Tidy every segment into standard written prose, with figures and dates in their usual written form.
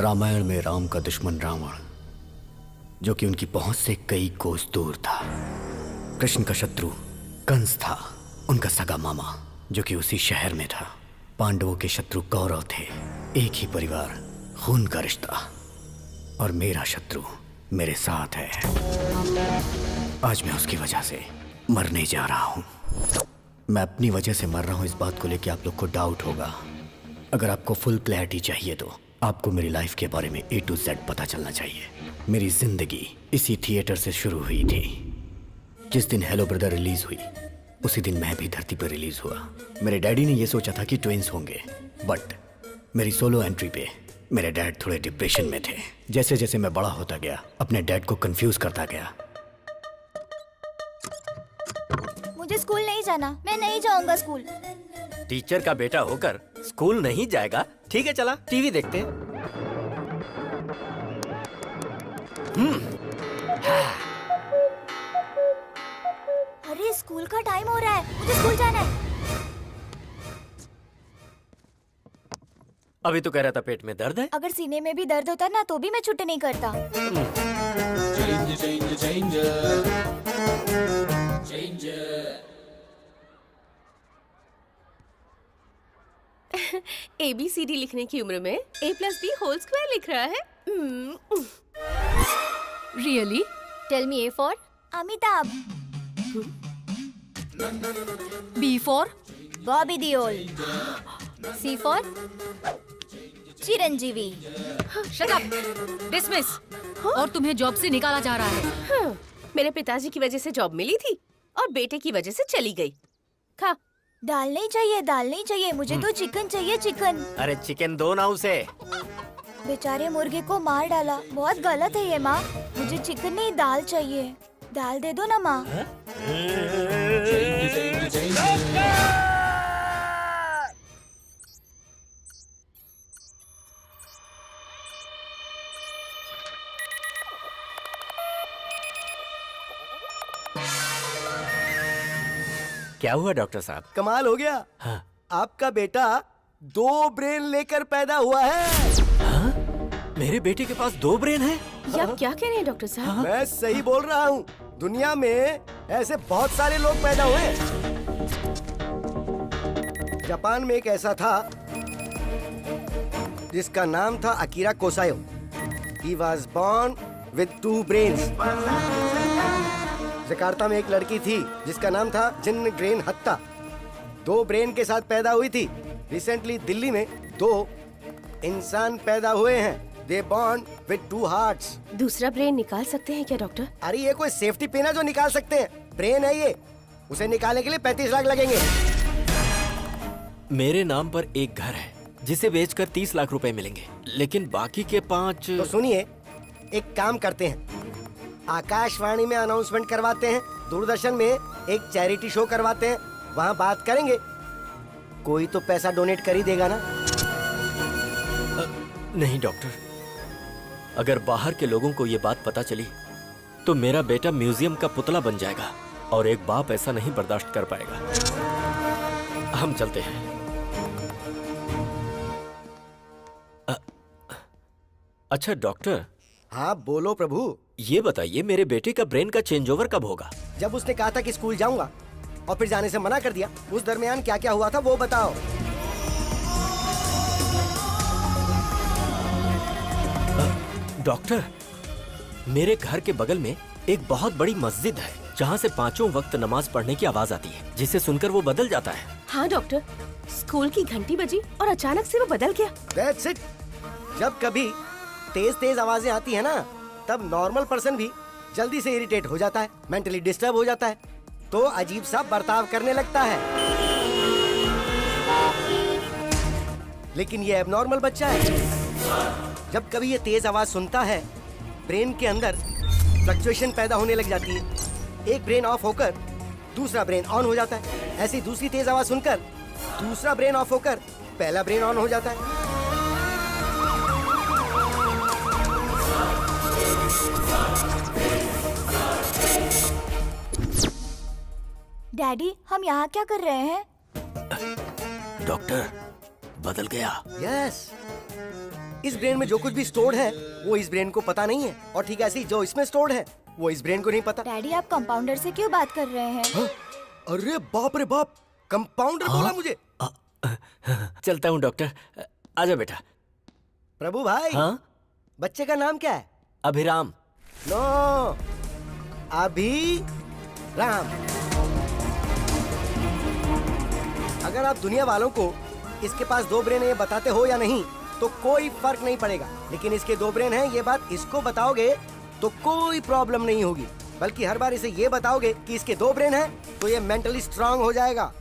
रामायण में राम का दुश्मन रावण, जो कि उनकी पहुंच से कई कोस दूर था। कृष्ण का शत्रु कंस था, उनका सगा मामा, जो कि उसी शहर में था। पांडवों के शत्रु कौरव थे, एक ही परिवार, खून का रिश्ता। और मेरा शत्रु मेरे साथ है। आज मैं उसकी वजह से मरने जा रहा हूं। मैं अपनी वजह से मर रहा हूं, इस बात को लेकर आप लोग को डाउट होगा। अगर आपको फुल क्लैरिटी चाहिए तो आपको मेरी लाइफ के बारे में A to Z पता चलना चाहिए। मेरी जिंदगी इसी थिएटर से शुरू हुई थी। जिस दिन हेलो ब्रदर रिलीज हुई, उसी दिन मैं भी धरती पर रिलीज हुआ। मेरे डैडी ने यह सोचा था कि ट्विंस होंगे, बट मेरी सोलो एंट्री पे मेरे डैड थोड़े डिप्रेशन में थे। जैसे जैसे मैं बड़ा होता गया, अपने डैड को कंफ्यूज करता गया। मुझे स्कूल नहीं जाना, मैं नहीं जाऊंगा स्कूल। टीचर का बेटा होकर स्कूल नहीं जाएगा? ठीक है, चला टीवी देखते हैं। अरे स्कूल का टाइम हो रहा है, मुझे स्कूल जाना है। अभी तो कह रहा था पेट में दर्द है। अगर सीने में भी दर्द होता ना तो भी मैं छुट्टी नहीं करता। ABCD लिखने की उम्र में A+B² लिख रहा है। Really? Tell me A for Amitabh, B for? Bobby Deol, C for Chiranjeevi. Shut up! Dismiss! और तुम्हें जॉब से निकाला जा रहा है। मेरे पिताजी की वजह से जॉब मिली थी और बेटे की वजह से चली गई। खा। दाल नहीं चाहिए, दाल नहीं चाहिए, मुझे तो चिकन चाहिए, चिकन। अरे चिकन दो ना उसे। बेचारे मुर्गे को मार डाला, बहुत गलत है ये माँ। मुझे चिकन नहीं, दाल चाहिए। दाल दे दो ना माँ। क्या हुआ डॉक्टर साहब? कमाल हो गया। हाँ। आपका बेटा 2 ब्रेन लेकर पैदा हुआ है। हाँ? मेरे बेटे के पास 2 ब्रेन है? ये आप क्या कह रहे हैं डॉक्टर साहब? मैं सही बोल रहा हूँ। दुनिया में ऐसे बहुत सारे लोग पैदा हुए। जापान में एक ऐसा था जिसका नाम था Akira Kosayo. He was born with 2 brains। Jakarta में एक लड़की थी जिसका नाम था जिन ग्रेन हत्ता, 2 ब्रेन के साथ पैदा हुई थी। रिसेंटली दिल्ली में 2 इंसान पैदा हुए हैं। They born with 2 hearts। दूसरा ब्रेन निकाल सकते हैं क्या डॉक्टर? अरे ये कोई सेफ्टी पिन है जो निकाल सकते हैं? ब्रेन है ये, उसे निकालने के लिए 35 लाख लगेंगे। मेरे नाम पर एक घर है जिसे बेचकर 30 लाख रुपए मिलेंगे, लेकिन बाकी के 5। तो सुनिए, एक काम करते हैं, आकाशवाणी में अनाउंसमेंट करवाते हैं, दूरदर्शन में एक चैरिटी शो करवाते हैं, वहाँ बात करेंगे। कोई तो पैसा डोनेट कर ही देगा ना। नहीं डॉक्टर, अगर बाहर के लोगों को ये बात पता चली तो मेरा बेटा म्यूजियम का पुतला बन जाएगा और एक बाप ऐसा नहीं बर्दाश्त कर पाएगा। हम चलते हैं। अच्छा डॉक्टर। हाँ बोलो प्रभु। ये बताइए, मेरे बेटे का ब्रेन का चेंज ओवर कब होगा? जब उसने कहा था कि स्कूल जाऊंगा और फिर जाने से मना कर दिया, उस दरमियान क्या क्या हुआ था वो बताओ। डॉक्टर, मेरे घर के बगल में एक बहुत बड़ी मस्जिद है जहाँ से 5 वक्त नमाज पढ़ने की आवाज आती है, जिसे सुनकर वो बदल जाता है। हाँ डॉक्टर, स्कूल की घंटी बजी और अचानक से वो बदल गया। That's it। जब कभी तेज तेज आवाजें आती है ना, तब नॉर्मल पर्सन भी जल्दी से इरिटेट हो जाता है, मेंटली डिस्टर्ब हो जाता है, तो अजीब सा बर्ताव करने लगता है। लेकिन ये एबनॉर्मल बच्चा है। जब कभी ये तेज आवाज सुनता है, ब्रेन के अंदर फ्लक्चुएशन पैदा होने लग जाती है। एक ब्रेन ऑफ होकर दूसरा ब्रेन ऑन हो जाता है। ऐसी दूसरी तेज आवाज सुनकर दूसरा ब्रेन ऑफ होकर पहला ब्रेन ऑन हो जाता है। डैडी, हम यहाँ क्या कर रहे हैं? डॉक्टर, बदल गया। यस, इस ब्रेन में जो कुछ भी स्टोर्ड है वो इस ब्रेन को पता नहीं है, और ठीक ऐसे ही जो इसमें स्टोर्ड है वो इस ब्रेन को नहीं पता। डैडी आप कंपाउंडर से क्यों बात कर रहे हैं? हाँ? अरे बाप रे बाप, कंपाउंडर बोला मुझे। चलता हूँ डॉक्टर। आजा बेटा। प्रभु भाई, हाँ? बच्चे का नाम क्या है? अभिराम। नो, अभी राम। अगर आप दुनिया वालों को इसके पास 2 ब्रेन है ये बताते हो या नहीं तो कोई फर्क नहीं पड़ेगा, लेकिन इसके 2 ब्रेन हैं ये बात इसको बताओगे तो कोई प्रॉब्लम नहीं होगी, बल्कि हर बार इसे ये बताओगे कि इसके 2 ब्रेन हैं तो ये मेंटली स्ट्रांग हो जाएगा।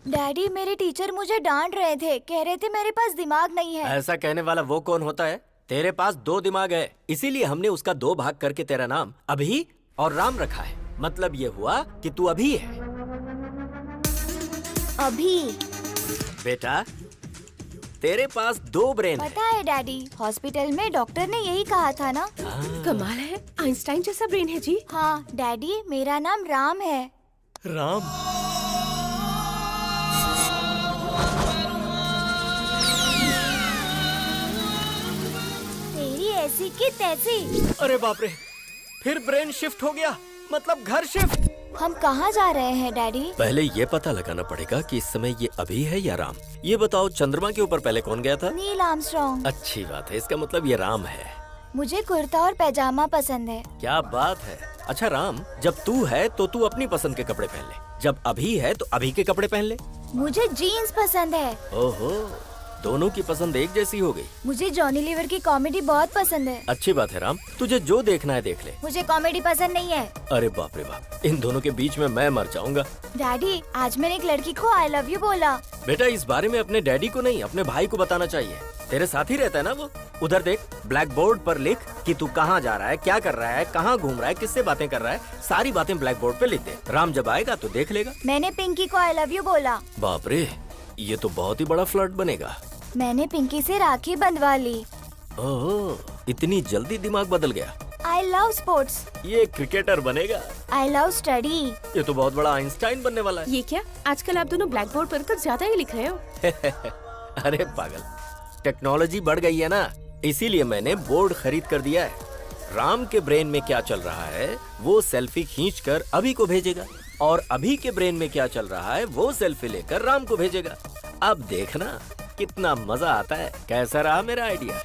डैडी मेरे टीचर मुझे डांट रहे थे, कह रहे थे मेरे पास दिमाग नहीं है। ऐसा कहने वाला वो कौन होता है? तेरे पास 2 दिमाग है, इसीलिए हमने उसका 2 भाग करके तेरा नाम अभी और राम रखा है। मतलब ये हुआ कि तू अभी है। अभी? बेटा तेरे पास 2 ब्रेन है। पता है डैडी, हॉस्पिटल में डॉक्टर ने यही कहा था ना। कमाल है, आइंस्टाइन जैसा ब्रेन है जी। हाँ डैडी, मेरा नाम राम है। राम? तेरी ऐसी की तैसी। अरे बाप रे, फिर ब्रेन शिफ्ट हो गया, मतलब घर शिफ्ट। हम कहाँ जा रहे हैं डैडी? पहले ये पता लगाना पड़ेगा कि इस समय ये अभी है या राम। ये बताओ, चंद्रमा के ऊपर पहले कौन गया था? Neil Armstrong. अच्छी बात है, इसका मतलब ये राम है। मुझे कुर्ता और पैजामा पसंद है। क्या बात है। अच्छा राम, जब तू है तो तू अपनी पसंद के कपड़े पहन ले, जब अभी है तो अभी के कपड़े पहन ले। मुझे जीन्स पसंद है। ओहो, दोनों की पसंद एक जैसी हो गई। मुझे जॉनी लीवर की कॉमेडी बहुत पसंद है। अच्छी बात है राम, तुझे जो देखना है देख ले। मुझे कॉमेडी पसंद नहीं है। अरे बाप रे बाप, इन दोनों के बीच में मैं मर जाऊंगा। डैडी आज मैंने एक लड़की को आई लव यू बोला। बेटा इस बारे में अपने डैडी को नहीं, अपने भाई को बताना चाहिए। तेरे साथ ही रहता है ना वो। उधर देख, ब्लैक बोर्ड पर लिख कि तू कहाँ जा रहा है, क्या कर रहा है, कहाँ घूम रहा है, किससे बातें कर रहा है, सारी बातें ब्लैक बोर्ड पे लिख दे। राम जब आएगा तो देख लेगा। मैंने पिंकी को आई लव यू बोला। बाप रे, ये तो बहुत ही बड़ा फ्लर्ट बनेगा। मैंने पिंकी से राखी बंधवा ली। ओह, इतनी जल्दी दिमाग बदल गया। I love sports. ये क्रिकेटर बनेगा। I love study. ये तो बहुत बड़ा आइंस्टाइन बनने वाला है। ये क्या, आजकल आप दोनों ब्लैक बोर्ड पर कुछ ज्यादा ही लिख रहे हो। अरे पागल, टेक्नोलॉजी बढ़ गई है ना, इसीलिए मैंने बोर्ड खरीद कर दिया है। राम के ब्रेन में क्या चल रहा है वो सेल्फी खींचकर अभी को भेजेगा, और अभी के ब्रेन में क्या चल रहा है वो सेल्फी लेकर राम को भेजेगा। अब देखना कितना मजा आता है। कैसा रहा मेरा आइडिया?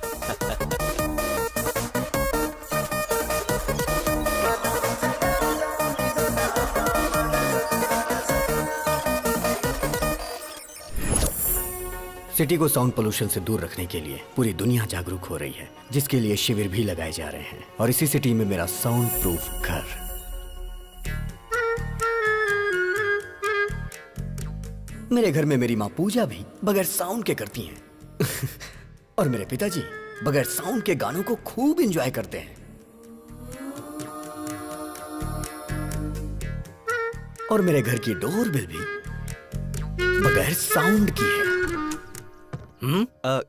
सिटी को साउंड पोल्यूशन से दूर रखने के लिए पूरी दुनिया जागरूक हो रही है, जिसके लिए शिविर भी लगाए जा रहे हैं। और इसी सिटी में मेरा साउंड प्रूफ घर। मेरे घर में मेरी माँ पूजा भी बगैर साउंड के करती हैं। और मेरे पिताजी बगैर साउंड के गानों को खूब एंजॉय करते हैं। और मेरे घर की डोरबेल भी बगैर साउंड की है।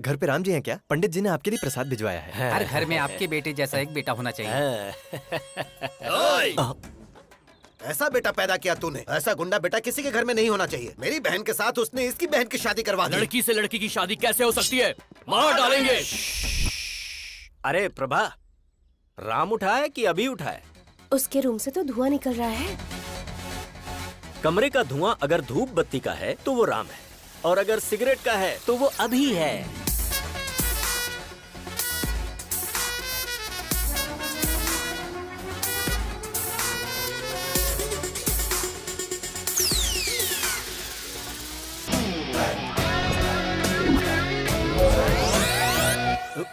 घर पे राम जी हैं क्या? पंडित जी ने आपके लिए प्रसाद भिजवाया है। हर घर में आपके बेटे जैसा एक बेटा होना चाहिए। ऐसा बेटा पैदा किया तूने, ऐसा गुंडा बेटा किसी के घर में नहीं होना चाहिए। मेरी बहन के साथ उसने इसकी बहन की शादी करवा दी। लड़की से लड़की की शादी कैसे हो सकती है? मार डालेंगे। अरे प्रभा, राम उठा है कि अभी उठा है? उसके रूम से तो धुआं निकल रहा है। कमरे का धुआं अगर धूप बत्ती का है तो वो राम है, और अगर सिगरेट का है तो वो अभी है।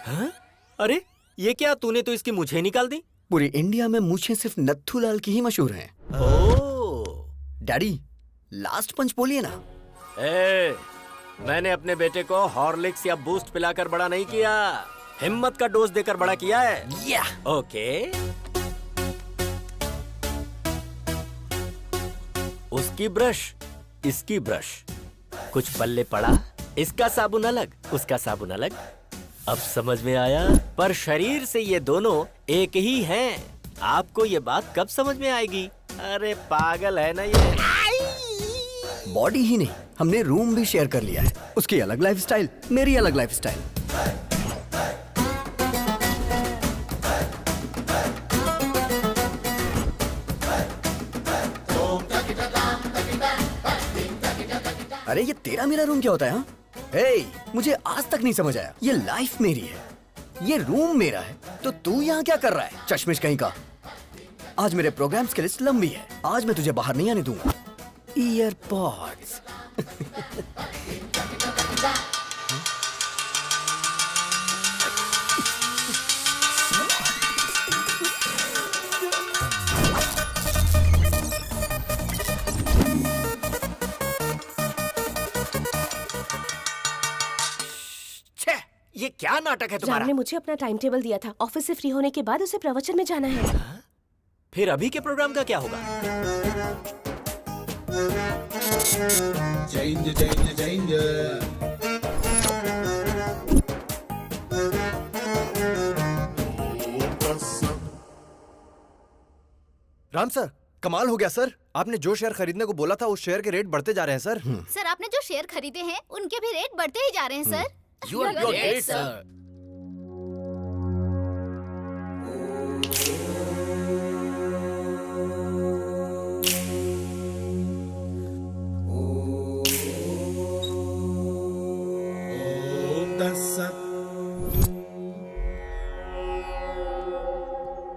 हाँ? अरे ये क्या, तूने तो इसकी मूछें निकाल दी। पूरी इंडिया में मूछें सिर्फ नत्थूलाल की ही मशहूर हैं। ओह डैडी लास्ट पंच बोलिए ना। मैंने अपने बेटे को हॉर्लिक्स या बूस्ट पिलाकर बड़ा नहीं किया, हिम्मत का डोज देकर बड़ा किया है। या ओके, उसकी ब्रश, इसकी ब्रश, कुछ पल्ले पड़ा, इसका साबुन अलग, उसका साबुन अलग। अब समझ में आया, पर शरीर से ये दोनों एक ही हैं। आपको ये बात कब समझ में आएगी? अरे पागल है ना ये। बॉडी ही नहीं, हमने रूम भी शेयर कर लिया है। उसकी अलग लाइफस्टाइल, मेरी अलग लाइफस्टाइल। अरे ये तेरा मेरा रूम क्या होता है? हाँ? हे, मुझे आज तक नहीं समझ आया। ये लाइफ मेरी है, ये रूम मेरा है, तो तू यहाँ क्या कर रहा है? चश्मिश कहीं का। आज मेरे प्रोग्राम्स की लिस्ट लंबी है, आज मैं तुझे बाहर नहीं आने दूंगा। ईयरपॉड्स। ये क्या नाटक है तुम्हारा? राम ने मुझे अपना टाइम टेबल दिया था। ऑफिस से फ्री होने के बाद उसे प्रवचन में जाना है। फिर अभी के प्रोग्राम का क्या होगा? राम सर, कमाल हो गया सर। आपने जो शेयर खरीदने को बोला था उस शेयर के रेट बढ़ते जा रहे हैं सर। सर आपने जो शेयर खरीदे हैं उनके भी रेट बढ़ते ही जा रहे हैं sir. You are great, sir.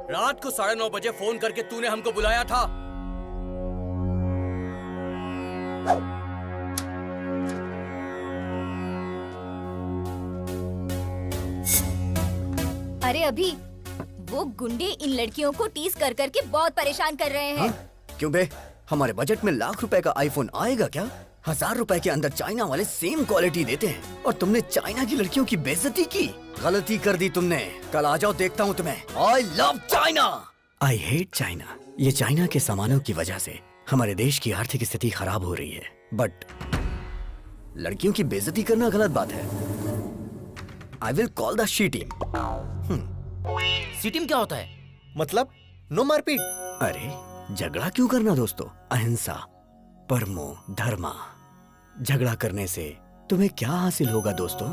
रात को 9:30 बजे फोन करके तूने हमको बुलाया था। अरे अभी वो गुंडे इन लड़कियों को टीज कर करके बहुत परेशान कर रहे हैं। हाँ? क्यों बे? हमारे बजट में लाख रुपए का आईफोन आएगा क्या? 1000 रुपए के अंदर चाइना वाले सेम क्वालिटी देते हैं और तुमने चाइना की लड़कियों की बेइज्जती की। गलती कर दी तुमने। कल आ जाओ, देखता हूँ तुम्हें। I love China. I hate China. ये चाइना के सामानों की वजह से हमारे देश की आर्थिक स्थिति खराब हो रही है, बट लड़कियों की बेइज्जती करना गलत बात है। I will call the she team. C team क्या होता है? मतलब नो मारपीट। अरे झगड़ा क्यों करना दोस्तों? अहिंसा, परमो धर्मा। झगड़ा करने से तुम्हें क्या हासिल होगा दोस्तों?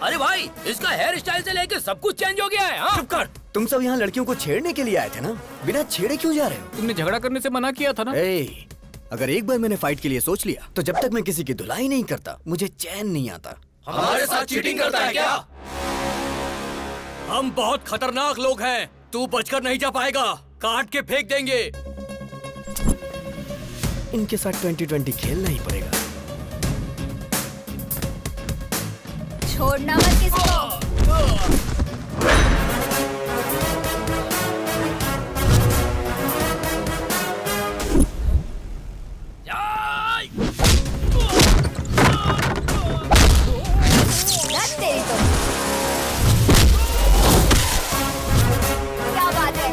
अरे भाई, इसका हेयर स्टाइल से लेके सब कुछ चेंज हो गया है। हाँ? चुप कर। तुम सब यहाँ लड़कियों को छेड़ने के लिए आए थे ना? बिना छेड़े क्यों जा रहे हो? तुमने झगड़ा करने से मना किया था ना? ए, अगर एक बार मैंने फाइट के लिए सोच लिया तो जब तक मैं किसी की धुलाई नहीं करता मुझे चैन नहीं आता। हमारे साथ चीटिंग करता है क्या? हम बहुत खतरनाक लोग हैं। तू बचकर नहीं जा पाएगा। काट के फेंक देंगे। इनके साथ 2020 खेलना ही पड़ेगा। छोड़ना मत किसी को। दस तेरी तो। क्या बात है?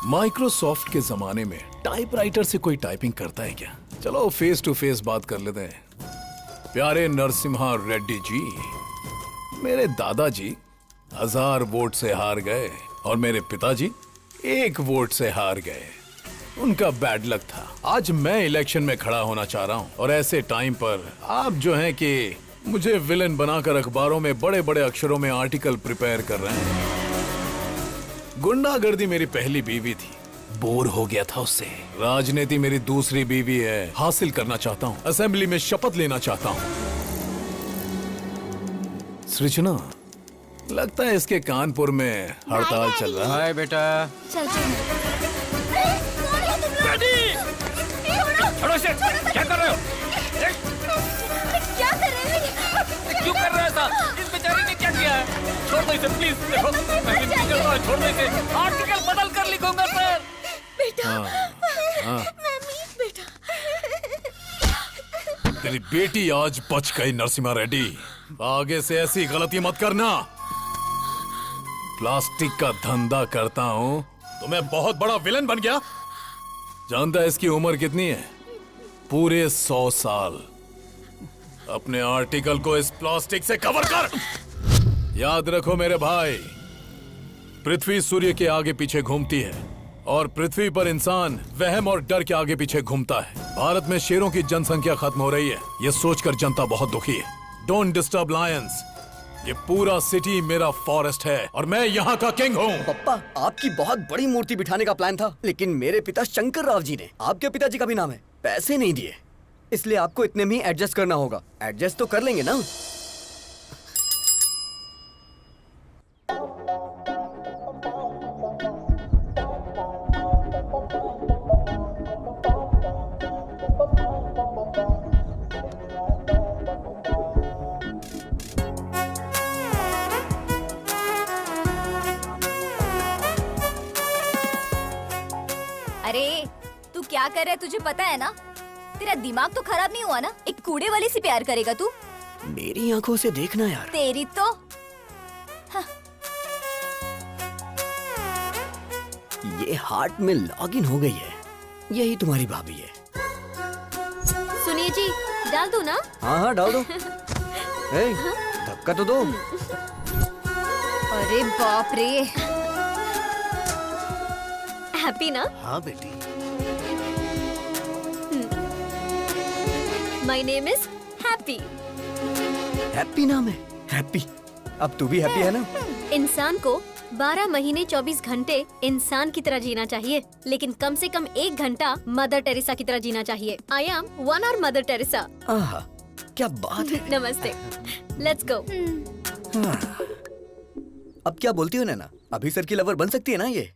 माइक्रोसॉफ्ट के जमाने में टाइपराइटर से कोई टाइपिंग करता है क्या? चलो फेस टू फेस बात कर लेते हैं। प्यारे नरसिम्हा रेड्डी जी, मेरे दादाजी 1000 वोट से हार गए और मेरे पिताजी 1 वोट से हार गए। उनका बैड लक था। आज मैं इलेक्शन में खड़ा होना चाह रहा हूँ और ऐसे टाइम पर आप जो हैं कि मुझे विलेन बनाकर अखबारों में बड़े बड़े अक्षरों में आर्टिकल प्रिपेयर कर रहे हैं। गुंडागर्दी मेरी पहली बीवी थी, बोर हो गया था उससे। राजनीति मेरी दूसरी बीवी है, हासिल करना चाहता हूँ। असेंबली में शपथ लेना चाहता हूँ। सृजना, लगता है इसके कानपुर में हड़ताल चल रहा है। हाय बेटा। चल छोड़ो इसे, क्या कर रहे हो? क्या कर रहे हैं? क्यों कर रहे हो ऐसा? इस बेचारी ने क्या किया है? छोड़ दो इसे प्लीज। देखो मैं भी नहीं कर रहा, छोड़ दो इसे। आर्टिकल बदल कर लिखूंगा सर। बेटा, हाँ। मम्मी, बेटा। तेरी बेटी आज बच गई नरसिम्हा रेड्डी। आगे से ऐसी गलती मत करना। प्लास्टिक का धंधा करता हूँ तो मैं बहुत बड़ा विलन बन गया। जानता है इसकी उम्र कितनी है? पूरे 100 साल। अपने आर्टिकल को इस प्लास्टिक से कवर कर। याद रखो मेरे भाई, पृथ्वी सूर्य के आगे पीछे घूमती है और पृथ्वी पर इंसान वहम और डर के आगे पीछे घूमता है। भारत में शेरों की जनसंख्या खत्म हो रही है, ये सोचकर जनता बहुत दुखी है। Don't disturb Lions. ये पूरा सिटी मेरा फॉरेस्ट है और मैं यहाँ का किंग हूँ। पप्पा, आपकी बहुत बड़ी मूर्ति बिठाने का प्लान था, लेकिन मेरे पिता शंकर राव जी ने, आपके पिताजी का भी नाम है, पैसे नहीं दिए। इसलिए आपको इतने में ही एडजस्ट करना होगा। एडजस्ट तो कर लेंगे ना? अरे तू क्या कर रहा है, तुझे पता है ना? तेरा दिमाग तो खराब नहीं हुआ ना? एक कूड़े वाले से प्यार करेगा तू? मेरी आंखों से देखना यार। तेरी तो ये हार्ट में लॉगिन हो गई है। यही तुम्हारी भाभी है। सुनिए जी, डाल दो ना? हाँ हाँ डाल दो। ए, धक्का तो दो। अरे बाप रे। हैप्पी ना? हाँ बेटी। My name is happy. Happy नाम है? हैप्पी। अब तू भी हैप्पी है ना? इंसान को 12 महीने 24 घंटे इंसान की तरह जीना चाहिए, लेकिन कम से कम 1 घंटा मदर टेरेसा की तरह जीना चाहिए। I am 1 our Mother Teresa. आहा, क्या बात है। नमस्ते, लेट्स गो। अब क्या बोलती हो नैना? अभी सर की लवर बन सकती है ना ये?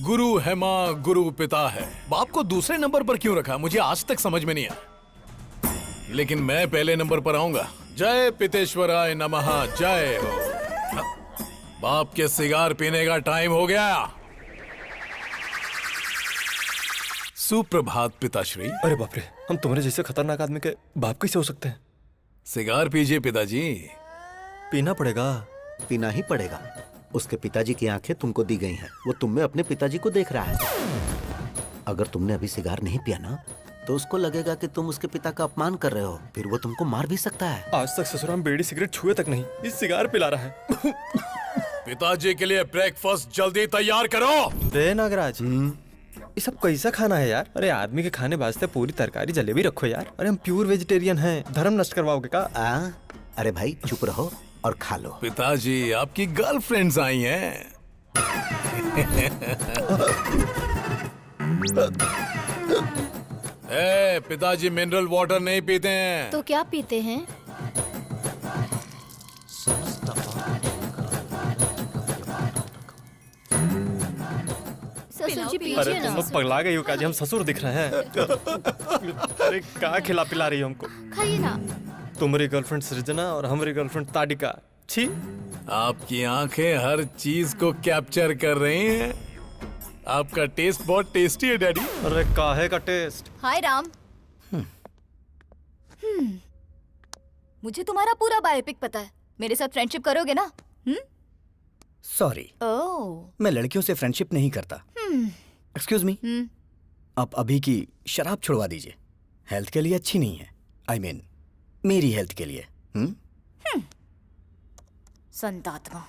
गुरु है माँ, गुरु पिता है। बाप को दूसरे नंबर पर क्यों रखा, मुझे आज तक समझ में नहीं आया। लेकिन मैं पहले नंबर पर आऊंगा। जय पितेश्वराय नमः, जय हो। बाप के सिगार पीने का टाइम हो गया। सुप्रभात पिताश्री। अरे बाप रे, हम तुम्हारे जैसे खतरनाक आदमी के बाप कैसे हो सकते हैं? सिगार पीजिए पिताजी। पीना पड़ेगा। पीना ही पड़ेगा। उसके पिताजी की आंखें तुमको दी गई हैं। वो तुम में अपने पिताजी को देख रहा है। अगर तुमने अभी सिगार नहीं पिया ना, तो उसको लगेगा कि तुम उसके पिता का अपमान कर रहे हो। फिर वो तुमको मार भी सकता है। आज तक ससुराल में बीड़ी सिगरेट छुए तक नहीं, इस सिगार पिला रहा है। पिताजी के लिए ब्रेकफास्ट जल्दी तैयार करो। रे नागराज, ये सब कैसा खाना है यार? अरे आदमी के खाने वास्ते पूरी तरकारी जलेबी रखो यार। अरे हम प्योर वेजिटेरियन हैं, धर्म नष्ट करवाओगे का? अरे भाई चुप रहो और खा लो। पिताजी, आपकी गर्लफ्रेंड्स आई हैं। पिताजी मिनरल वाटर नहीं पीते हैं। तो क्या पीते हैं? ससुर जी अरे पीजिए तुम ना। लोग पगला गई हो काजी, हम ससुर दिख रहे हैं। अरे कहाँ खिला पिला रही हो हमको? खाइए ना। तुम्हारी गर्लफ्रेंड सृजना और हमारी गर्लफ्रेंड ताडिका। छी। आपकी आंखें हर चीज को कैप्चर कर रही हैं। आपका टेस्ट बहुत टेस्टी है डैडी। अरे काहे का टेस्ट? हाय राम। मुझे तुम्हारा पूरा बायोपिक पता है। मेरे साथ फ्रेंडशिप करोगे ना? सॉरी, ओह मैं लड़कियों से फ्रेंडशिप नहीं करता। एक्सक्यूज मी, आप अभी की शराब छुड़वा दीजिए, हेल्थ के लिए अच्छी नहीं है। आई मीन मेरी हेल्थ के लिए। संतात्मा।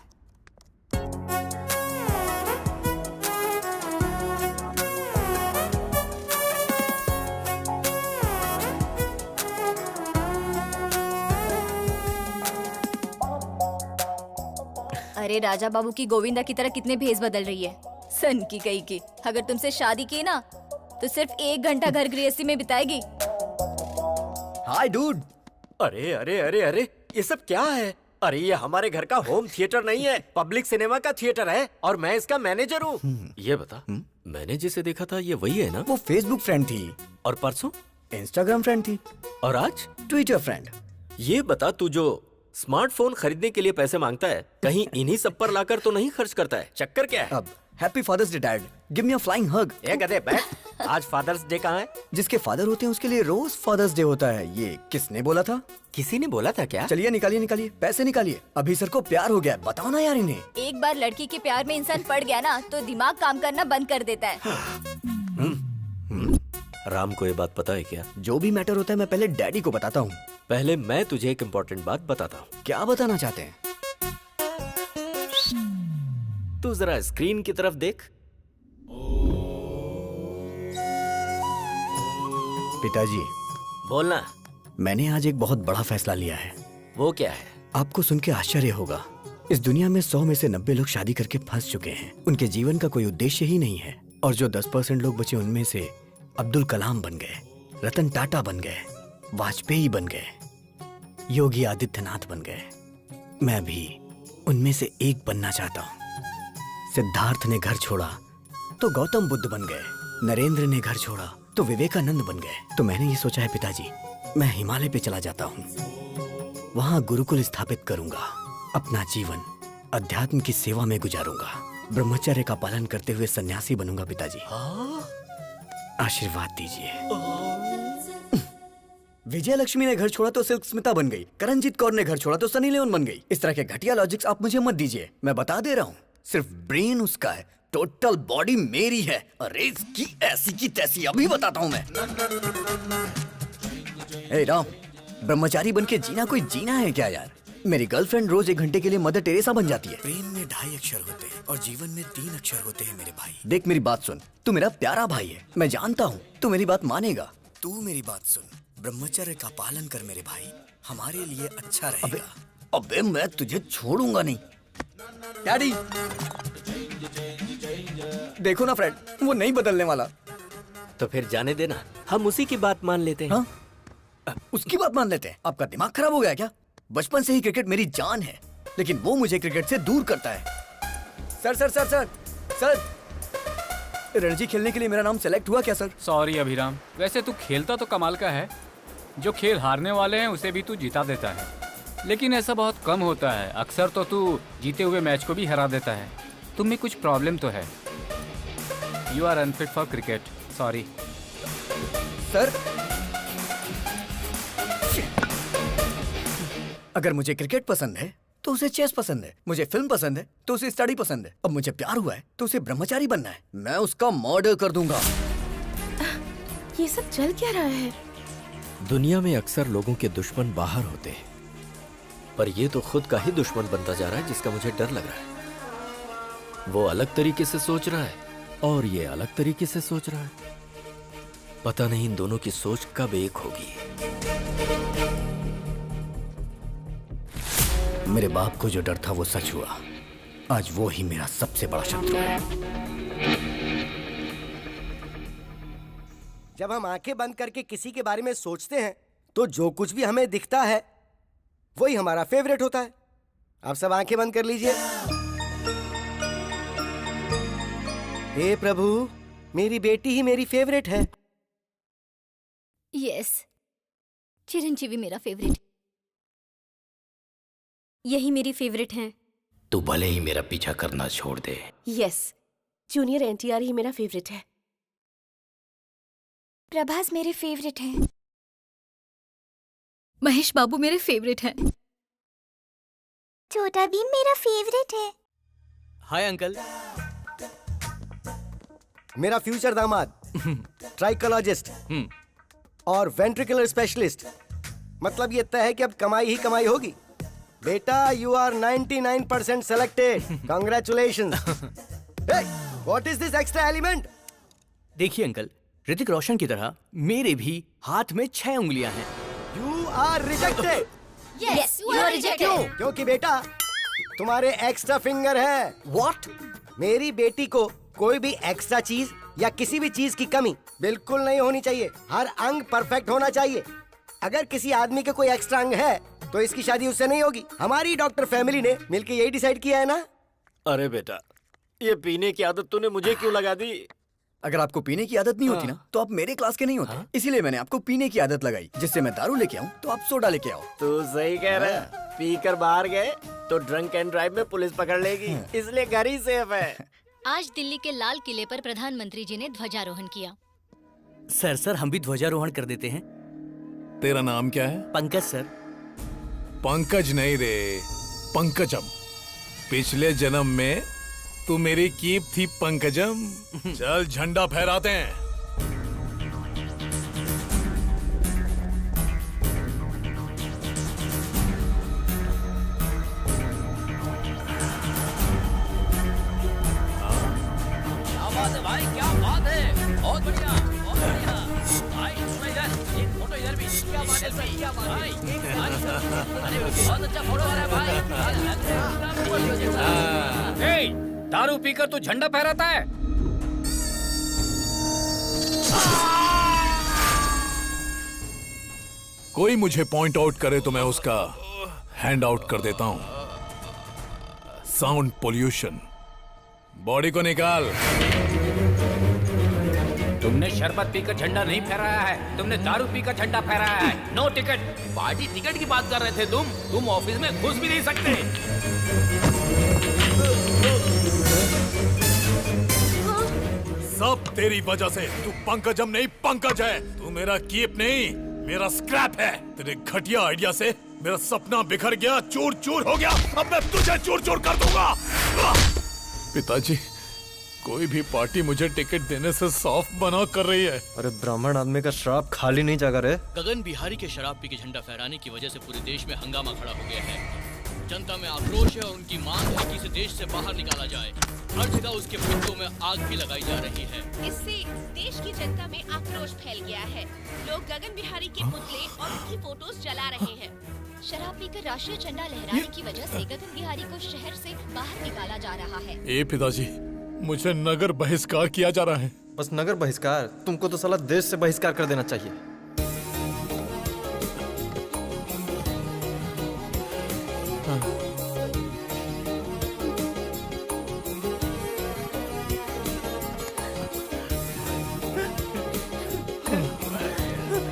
अरे राजा बाबू की गोविंदा की तरह कितने भेस बदल रही है, सन की कही की। अगर तुमसे शादी की ना तो सिर्फ 1 घंटा घर गृहस्थी में बिताएगी। हाय डूड। अरे अरे अरे अरे, ये सब क्या है? अरे ये हमारे घर का होम थिएटर नहीं है, पब्लिक सिनेमा का थिएटर है और मैं इसका मैनेजर हूँ। ये बता, मैंने जिसे देखा था ये वही है ना? वो फेसबुक फ्रेंड थी, और परसों इंस्टाग्राम फ्रेंड थी, और आज ट्विटर फ्रेंड। ये बता, तू जो स्मार्टफोन खरीदने के लिए पैसे मांगता है, कहीं इन्हीं सब पर लाकर तो नहीं खर्च करता है? चक्कर क्या है? अब happy father's day dad, give me a flying hug. ए गधे बैठ, आज फादर्स डे कहाँ है? जिसके फादर होते हैं उसके लिए रोज फादर्स डे होता है। ये किसने बोला था? किसी ने बोला था क्या? चलिए निकालिए निकालिए, पैसे निकालिए। अभी सर को प्यार हो गया है, बताओ ना यार इन्हें। एक बार लड़की के प्यार में इंसान पड़ गया ना तो दिमाग काम करना बंद कर देता है। राम को ये बात पता है क्या? जो भी मैटर होता है मैं पहले डैडी को बताता हूँ। पहले मैं तुझे एक इम्पोर्टेंट बात बताता हूँ। क्या बताना चाहते हैं? तू जरा स्क्रीन की तरफ देख। पिताजी, बोलना। मैंने आज एक बहुत बड़ा फैसला लिया है। वो क्या है? आपको सुन के आश्चर्य होगा, इस दुनिया में 100 में से 90 लोग शादी करके फंस चुके हैं। उनके जीवन का कोई उद्देश्य ही नहीं है, और जो 10% लोग बचे उनमें से अब्दुल कलाम बन गए, रतन टाटा बन गए, वाजपेयी बन गए, योगी आदित्यनाथ बन गए। मैं भी उनमें से एक बनना चाहता हूँ। सिद्धार्थ ने घर छोड़ा तो गौतम बुद्ध बन गए, नरेंद्र ने घर छोड़ा तो विवेकानंद बन गए। तो मैंने ये सोचा है पिताजी, मैं हिमालय पे चला जाता हूँ, वहां गुरुकुल स्थापित करूंगा, अपना जीवन अध्यात्म की सेवा में गुजारूंगा, ब्रह्मचर्य का पालन करते हुए सन्यासी बनूंगा। पिताजी आशीर्वाद दीजिए। विजय लक्ष्मी ने घर छोड़ा तो सिल्क स्मिता बन गई, करणजीत कौर ने घर छोड़ा तो सनी लियोन बन गई। इस तरह के घटिया लॉजिक्स आप मुझे मत दीजिए, मैं बता दे रहा हूँ। सिर्फ ब्रेन उसका है, टोटल बॉडी मेरी है। अरे इसकी ऐसी की तैसी अभी बताता हूँ मैं। ए राम, ब्रह्मचारी बन के जीना कोई जीना है क्या यार? मेरी गर्लफ्रेंड रोज 1 घंटे के लिए मदर टेरेसा बन जाती है। प्रेम में 2.5 अक्षर होते हैं और जीवन में 3 अक्षर होते हैं मेरे भाई। देख मेरी बात सुन, तू मेरा प्यारा भाई है, मैं जानता हूँ तू मेरी बात मानेगा। तू मेरी बात सुन, ब्रह्मचर्य का पालन कर मेरे भाई, हमारे लिए अच्छा रहेगा। अबे मैं तुझे छोड़ूंगा नहीं। डैडी देखो ना फ्रेंड, वो नहीं बदलने वाला। तो फिर जाने देना, हम उसी की बात मान लेते हैं। हाँ? उसकी बात मान लेते हैं? आपका दिमाग खराब हो गया क्या? बचपन से ही क्रिकेट मेरी जान है, लेकिन वो मुझे क्रिकेट से दूर करता है। Sir sir sir sir sir, Ranji खेलने के लिए मेरा नाम सेलेक्ट हुआ क्या सर? सॉरी अभिराम, वैसे तू खेलता तो कमाल का है, जो खेल हारने वाले हैं उसे भी तू जिता देता है, लेकिन ऐसा बहुत कम होता है। अक्सर तो तू जीते हुए मैच को भी हरा देता है। तुम में कुछ प्रॉब्लम तो है। You are unfit for cricket, sorry. Sir अगर मुझे क्रिकेट पसंद है तो उसे चेस पसंद है, मुझे फिल्म पसंद है तो उसे स्टडी पसंद है, अब मुझे प्यार हुआ है तो उसे ब्रह्मचारी बनना है। मैं उसका मर्डर कर दूंगा। ये सब चल क्या रहा है? दुनिया में अक्सर लोगों के दुश्मन बाहर होते हैं, पर ये तो खुद का ही दुश्मन बनता जा रहा है, जिसका मुझे डर लग रहा है। वो अलग तरीके से सोच रहा है और ये अलग तरीके से सोच रहा है। पता नहीं इन दोनों की सोच कब एक होगी। मेरे बाप को जो डर था वो सच हुआ। आज वो ही मेरा सबसे बड़ा शत्रु है। जब हम आंखें बंद करके किसी के बारे में सोचते हैं तो जो कुछ भी हमें दिखता है वही हमारा फेवरेट होता है। आप सब आंखें बंद कर लीजिए। हे प्रभु, मेरी बेटी ही मेरी फेवरेट है। यस, चिरंजीवी मेरा फेवरेट, यही मेरी फेवरेट है। तू भले ही मेरा पीछा करना छोड़ दे। यस, जूनियर एनटीआर ही मेरा फेवरेट है। प्रभास मेरे फेवरेट हैं। महेश बाबू मेरे फेवरेट हैं। छोटा भीम मेरा फेवरेट है। Hi uncle. मेरा फ्यूचर दामाद ट्राइकोलॉजिस्ट और वेंट्रिकुलर स्पेशलिस्ट। मतलब ये तय है कि अब कमाई ही कमाई होगी। बेटा you are 99% selected. Congratulations. What is this extra element? देखिए अंकल, ऋतिक रोशन की तरह मेरे भी हाथ में 6 उंगलियां हैं। You are rejected. Yes you are rejected. क्योंकि बेटा तुम्हारे एक्स्ट्रा फिंगर है। व्हाट? मेरी बेटी को कोई भी एक्स्ट्रा चीज या किसी भी चीज की कमी बिल्कुल नहीं होनी चाहिए। हर अंग परफेक्ट होना चाहिए। अगर किसी आदमी के कोई एक्स्ट्रा अंग है तो इसकी शादी उससे नहीं होगी। हमारी डॉक्टर फैमिली ने मिलकर यही डिसाइड किया है ना। अरे बेटा, ये पीने की आदत तूने मुझे क्यों लगा दी? अगर आपको पीने की आदत नहीं होती ना तो आप मेरे क्लास के नहीं होते। इसीलिए मैंने आपको पीने की आदत लगाई, जिससे मैं दारू लेके आऊं तो आप सोडा लेके आओ। तू सही कह रहा है। पी कर बाहर गए तो ड्रंक एंड ड्राइव में पुलिस पकड़ लेगी, इसलिए घर ही सेफ है। आज दिल्ली के लाल किले पर प्रधानमंत्री जी ने ध्वजारोहण किया। सर हम भी ध्वजारोहण कर देते हैं। तेरा नाम क्या है? पंकज सर। पंकज नहीं रे, पंकजम। पिछले जन्म में तू मेरी कीप थी पंकजम। चल झंडा फहराते हैं। क्या बात है भाई, क्या बात है, बहुत बढ़िया बहुत बढ़िया। भाई थोड़ा इधर, एक फोटो इधर भी। क्या बात है सर, क्या बात है भाई। अरे बहुत अच्छा फोटो आ रहा है भाई। दारू पीकर तू झंडा फहराता है? कोई मुझे पॉइंट आउट करे तो मैं उसका हैंड आउट कर देता हूं। Sound pollution. बॉडी को निकाल। तुमने शरबत पीकर झंडा नहीं फहराया है, तुमने दारू पीकर झंडा फहराया है। No ticket. पार्टी टिकट की बात कर रहे थे तुम ऑफिस में घुस भी नहीं सकते। सब तेरी वजह से। तू पंकजम नहीं, पंकज है। तू मेरा कीप नहीं, मेरा स्क्रैप है। तेरे घटिया आइडिया से मेरा सपना बिखर गया, चूर चूर हो गया। अब मैं तुझे चूर चूर कर दूंगा। पिताजी, कोई भी पार्टी मुझे टिकट देने से साफ मना कर रही है। अरे ब्राह्मण आदमी का श्राप खाली नहीं जागा रे। गगन बिहारी के शराब पी के झंडा फहराने की वजह से पूरे देश में हंगामा खड़ा हो गया है। जनता में आक्रोश है और उनकी मांग है कि इसे देश से बाहर निकाला जाए। हर जगह उसके पुतलों में आग भी लगाई जा रही है। इससे देश की जनता में आक्रोश फैल गया है। लोग गगन बिहारी के पुतले और उनकी फोटोज जला रहे हैं। शराब पीकर राष्ट्रीय झंडा लहराने की वजह से गगन बिहारी को शहर से बाहर निकाला जा रहा है। ए पिताजी, मुझे नगर बहिष्कार किया जा रहा है। बस नगर बहिष्कार? तुमको तो साला देश से बहिष्कार कर देना चाहिए।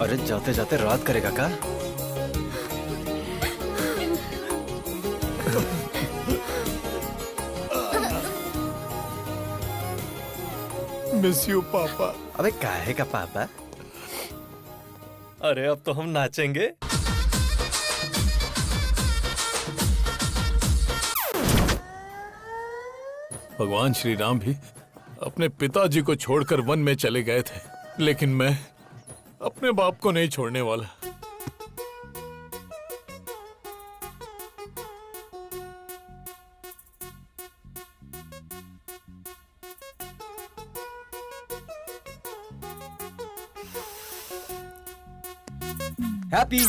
अरे जाते जाते रात करेगा का? मिस यू पापा। अबे काहे का पापा? अरे अब तो हम नाचेंगे। भगवान श्री राम भी अपने पिताजी को छोड़कर वन में चले गए थे, लेकिन मैं अपने बाप को नहीं छोड़ने वाला। Happy.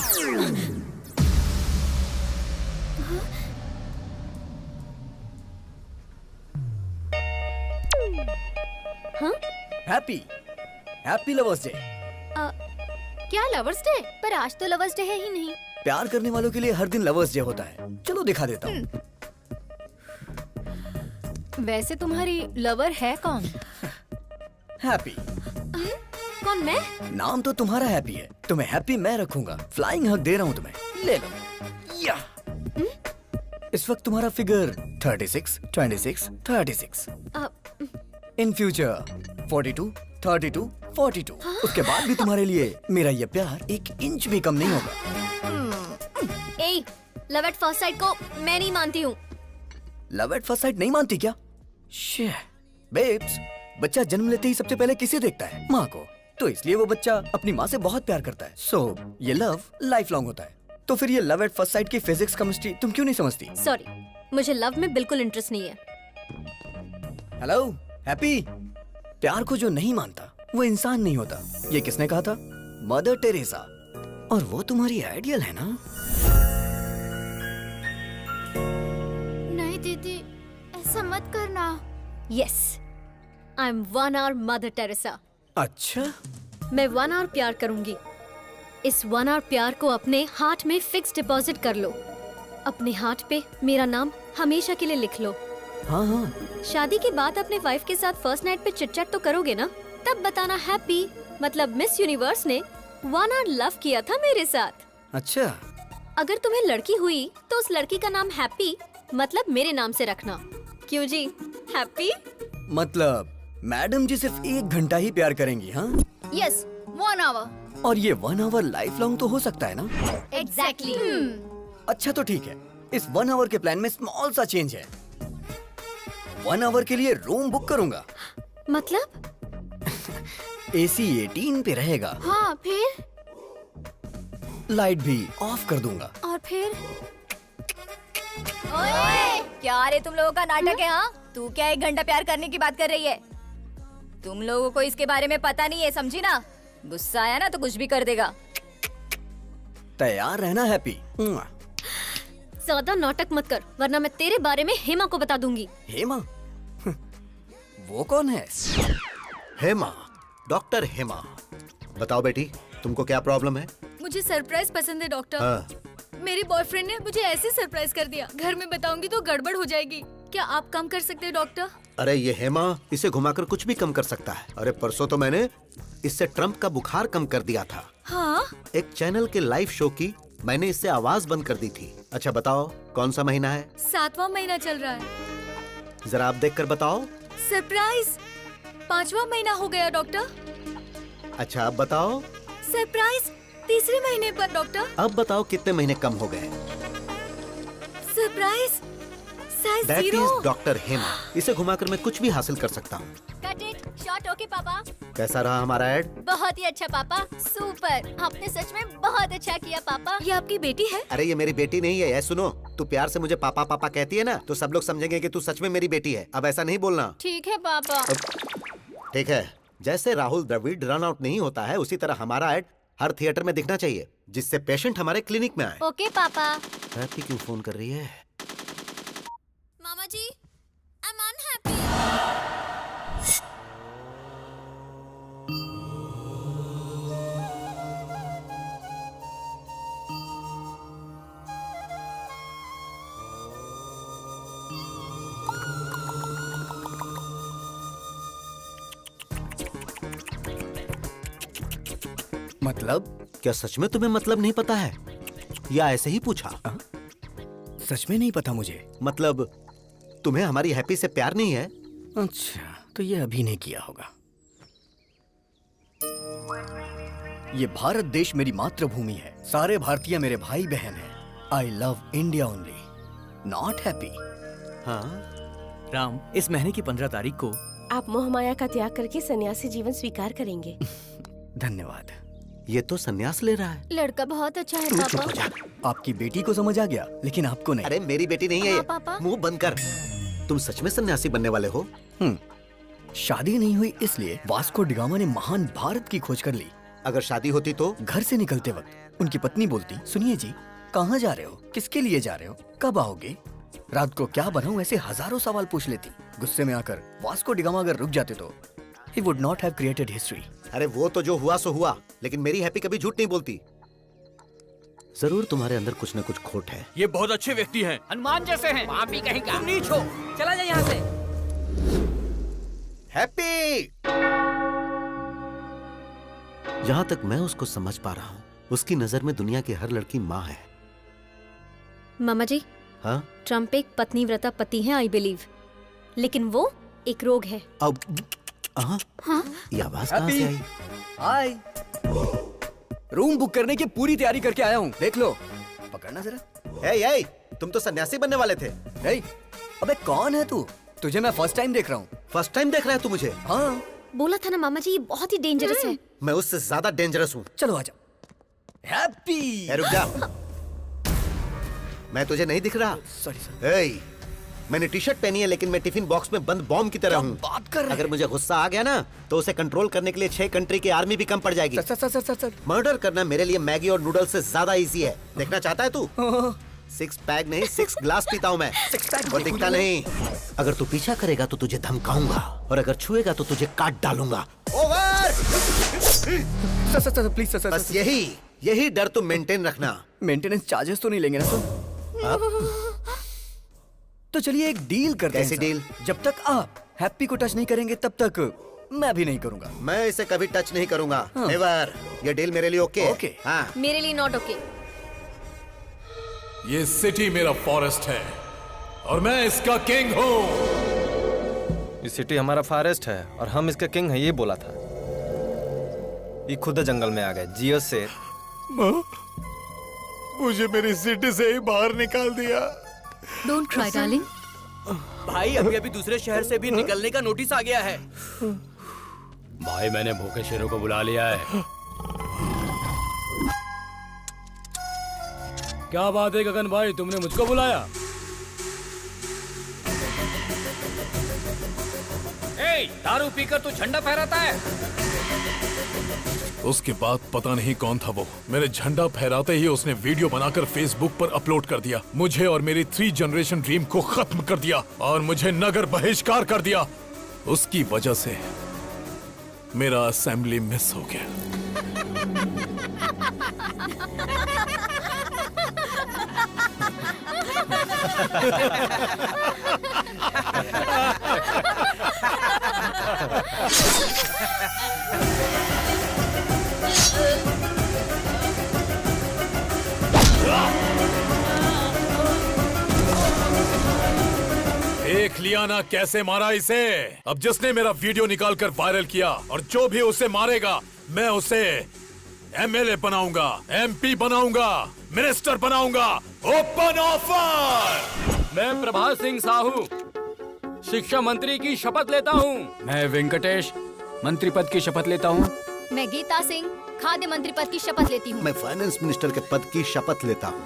Happy happy lovers day. क्या लवर्स डे? पर आज तो लवर्स डे है ही नहीं। प्यार करने वालों के लिए हर दिन लवर्स डे होता है। चलो दिखा देता हूँ। वैसे तुम्हारी लवर है कौन? हैप्पी। कौन, मैं? नाम तो तुम्हारा हैप्पी है, तुम्हें हैप्पी मैं रखूंगा। फ्लाइंग हग दे रहा हूँ तुम्हें, ले लो। या इस वक्त तुम्हारा फिगर 36, 26, 36। In future 42, 32, 42। उसके बाद भी तुम्हारे लिए मेरा ये प्यार 1 इंच भी कम नहीं होगा। ए, लव एट फर्स्ट साइट को मैं नहीं मानती हूँ। लव एट फर्स्ट साइट नहीं मानती क्या? शे, बेब्स, बच्चा जन्म लेते ही सबसे पहले किसे देखता है? माँ को। तो इसलिए वो बच्चा अपनी माँ से बहुत प्यार करता है। सो ये लव लाइफ लॉन्ग होता है। तो फिर ये लव एट फर्स्ट साइट की फिजिक्स केमिस्ट्री तुम क्यों नहीं समझती? सॉरी, मुझे लव में बिल्कुल इंटरेस्ट नहीं है। हेलो हैप्पी, प्यार को जो नहीं मानता वो इंसान नहीं होता। ये किसने कहा था? Mother Teresa. और वो तुम्हारी आइडियल है ना? नहीं दीदी, ऐसा मत करना। Yes, I am 1 hour mother Teresa. अच्छा, मैं 1 hour प्यार करूंगी। इस 1 hour प्यार को अपने हार्ट में फिक्स डिपॉजिट कर लो। अपने हार्ट पे मेरा नाम हमेशा के लिए लिख लो। हाँ हाँ। शादी के बाद अपने वाइफ के साथ फर्स्ट नाइट पे चिट चैट तो करोगे ना? तब बताना हैप्पी, मतलब मिस यूनिवर्स ने 1 hour लव किया था मेरे साथ। अच्छा, अगर तुम्हें लड़की हुई तो उस लड़की का नाम हैप्पी मतलब मेरे नाम से रखना। क्यों जी, हैप्पी? मतलब मैडम जी सिर्फ 1 घंटा ही प्यार करेंगी? हाँ यस, 1 hour। और ये 1 hour लाइफ लॉन्ग तो हो सकता है ना? एग्जैक्टली। अच्छा तो ठीक है, इस 1 hour के प्लान में स्मॉल सा चेंज है। 1 hour के लिए रूम बुक करूंगा। मतलब? AC 18 पे रहेगा। हाँ, फिर? लाइट भी ऑफ कर दूंगा। और फिर? ओए, क्या रे तुम लोगों का नाटक है? हाँ, तू क्या 1 घंटा प्यार करने की बात कर रही है? तुम लोगों को इसके बारे में पता नहीं है, समझी ना? गुस्सा आया ना तो कुछ भी कर देगा। तैयार रहना हैप्पी। ज्यादा नाटक मत कर, वरना मैं तेरे बारे में हेमा को बता दूंगी। हेमा? वो कौन है? हेमा, डॉक्टर हेमा। बताओ बेटी, तुमको क्या प्रॉब्लम है? मुझे सरप्राइज पसंद है डॉक्टर। हाँ। मेरे बॉयफ्रेंड ने मुझे ऐसे सरप्राइज कर दिया, घर में बताऊंगी तो गड़बड़ हो जाएगी। क्या आप कम कर सकते हैं डॉक्टर? अरे ये हेमा इसे घुमाकर कुछ भी कम कर सकता है। अरे परसों तो मैंने इससे ट्रम्प का बुखार कम कर दिया था। हाँ? एक चैनल के लाइव शो की मैंने इससे आवाज बंद कर दी थी। अच्छा बताओ, कौन सा महीना है? 7वां महीना चल रहा है। जरा आप देखकर बताओ। सरप्राइज 5वां महीना हो गया डॉक्टर। अच्छा अब बताओ। सरप्राइज 3रे महीने पर डॉक्टर। अब बताओ कितने महीने कम हो गए? Surprise size that 0। Is doctor Hema. इसे घुमाकर मैं कुछ भी हासिल कर सकता हूँ। Cut it short. ओके पापा। कैसा रहा हमारा ऐड? बहुत ही अच्छा पापा, सुपर। आपने सच में बहुत अच्छा किया पापा। ये आपकी बेटी है? अरे ये मेरी बेटी नहीं है। सुनो, तू प्यार से मुझे पापा पापा कहती है ना, तो सब लोग समझेंगे कि तू सच में मेरी बेटी है। अब ऐसा नहीं बोलना। ठीक है पापा। ठीक है। जैसे राहुल द्रविड़ रन आउट नहीं होता है, उसी तरह हमारा ऐड हर थिएटर में दिखना चाहिए, जिससे पेशेंट हमारे क्लिनिक में आए। ओके पापा। हैप्पी क्यों फोन कर रही है? मामा जी, आई एम अनहैप्पी। मतलब? क्या सच में तुम्हें मतलब नहीं पता है, या ऐसे ही पूछा? सच में नहीं पता मुझे। मतलब तुम्हें हमारी हैप्पी से प्यार नहीं है? अच्छा, तो ये अभिनय किया होगा। ये भारत देश मेरी मातृभूमि है। सारे भारतीय मेरे भाई बहन हैं। I love India only, not happy. हाँ राम, इस महीने की 15 तारीख को आप मोह माया का त्याग करके सन्यासी जीवन स्वीकार करेंगे। धन्यवाद। ये तो संन्यास ले रहा है। लड़का बहुत अच्छा है तू चुप हो पापा। जा। आपकी बेटी को समझ आ गया, लेकिन आपको नहीं। अरे मेरी बेटी नहीं है हाँ, ये। पापा। मुंह बंद कर। तुम सच में सन्यासी बनने वाले हो? शादी नहीं हुई इसलिए वास्को डिगामा ने महान भारत की खोज कर ली। अगर शादी होती तो? घर से निकलते वक्त उनकी पत्नी बोलती, सुनिए जी, कहाँ जा रहे हो, किसके लिए जा रहे हो, कब आओगे, रात को क्या बनाऊं, ऐसे हजारों सवाल पूछ लेती। गुस्से में आकर वास्को डिगामा अगर रुक जाते तो he would not have created history। अरे वो तो जो हुआ सो हुआ, लेकिन मेरी हैप्पी कभी झूठ नहीं बोलती। जरूर तुम्हारे अंदर कुछ न कुछ खोट है। ये बहुत अच्छे व्यक्ति हैं, हनुमान जैसे हैं। पापी कहीं का। तुम नीच हो, चला जा यहाँ से। हैप्पी! जहाँ तक मैं उसको समझ पा रहा हूँ, उसकी नजर में दुनिया की हर लड़की माँ है। मामा जी, हाँ? ट्रम्प एक पत्नीव्रता पति है, आई बिलीव, लेकिन वो एक रोग है। अब हाँ? ये आवाज कहाँ से आई? हाय, रूम बुक करने की पूरी तैयारी करके आया हूँ, देख लो। पकड़ना जरा। ए, तुम तो सन्यासी बनने वाले थे। अबे कौन है तू? तुझे मैं फर्स्ट टाइम देख रहा हूँ। फर्स्ट टाइम देख रहा है तू मुझे? हाँ। बोला था ना मामा जी, ये बहुत ही डेंजरस है। मैं उससे ज्यादा डेंजरस हूँ। चलो आजा। हैप्पी। रुक जा। मैं तुझे नहीं दिख रहा? Sorry sir. मैंने टी शर्ट पहनी है लेकिन मैं टिफिन बॉक्स में बंद बॉम्ब की तरह हूँ। बात कर रहे हैं? अगर मुझे गुस्सा आ गया ना तो उसे कंट्रोल करने के लिए 6 कंट्री की आर्मी भी कम पड़ जाएगी। सर। मर्डर करना मेरे लिए मैगी और नूडल्स से ज्यादा इजी है। देखना चाहता है तू? 6 पैक नहीं 6 ग्लास पीता हूँ मैं। 6 पैक और दिखता नहीं। अगर तू पीछा करेगा तो तुझे धमकाऊंगा और अगर छुएगा तो तुझे काट डालूंगा। ओवर। Sir please sir. बस यही डर तुम मेंटेन रखना। मेंटेनेंस चार्जेस तो नहीं लेंगे ना सर? तो चलिए एक डील करते हैं। कैसी डील? जब तक आप हैप्पी को टच नहीं करेंगे तब तक मैं भी नहीं करूंगा। मैं इसे कभी टच नहीं करूंगा। नेवर। ये डील मेरे लिए ओके? ओके। हाँ। मेरे लिए नॉट ओके। ये सिटी मेरा फॉरेस्ट है और मैं इसका किंग हूँ। ये सिटी हमारा फॉरेस्ट है और हम इसका किंग है, ये बोला था। ये खुद जंगल में आ गए। जियो शेर। मुझे मेरी सिटी से ही बाहर निकाल दिया। Don't cry darling. भाई अभी दूसरे शहर से भी निकलने का नोटिस आ गया है। भाई मैंने भूखे शेरों को बुला लिया है। क्या बात है गगन भाई, तुमने मुझको बुलाया? दारू पीकर तू झंडा फहराता है? उसके बाद पता नहीं कौन था वो, मेरे झंडा फहराते ही उसने वीडियो बनाकर फेसबुक पर अपलोड कर दिया। मुझे और मेरी 3 जनरेशन ड्रीम को खत्म कर दिया और मुझे नगर बहिष्कार कर दिया। उसकी वजह से मेरा असेंबली मिस हो गया। देख लिया ना कैसे मारा इसे। अब जिसने मेरा वीडियो निकालकर वायरल किया और जो भी उसे मारेगा मैं उसे एमएलए बनाऊंगा, एमपी बनाऊंगा, मिनिस्टर बनाऊंगा। Open offer. मैं प्रभात सिंह साहू शिक्षा मंत्री की शपथ लेता हूँ। मैं वेंकटेश मंत्री पद की शपथ लेता हूँ। मैं गीता सिंह खाद्य मंत्री पद की शपथ लेती हूँ। मैं फाइनेंस मिनिस्टर के पद की शपथ लेता हूँ।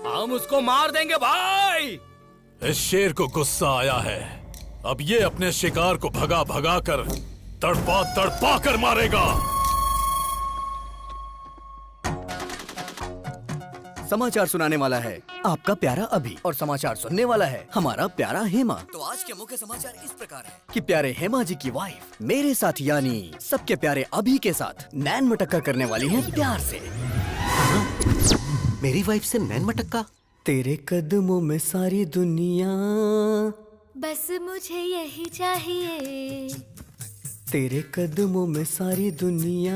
हम उसको मार देंगे भाई। इस शेर को गुस्सा आया है। अब ये अपने शिकार को भगा भगा कर तड़पा कर मारेगा। समाचार सुनाने वाला है आपका प्यारा अभी और समाचार सुनने वाला है हमारा प्यारा हेमा। तो आज के मुख्य समाचार इस प्रकार है कि प्यारे हेमा जी की वाइफ मेरे साथ यानी सबके प्यारे अभी के साथ नैन मटक्का करने वाली है प्यार से। मेरी वाइफ से नैन मटक्का? तेरे कदमों में सारी दुनिया, बस मुझे यही चाहिए। तेरे कदमों में सारी दुनिया,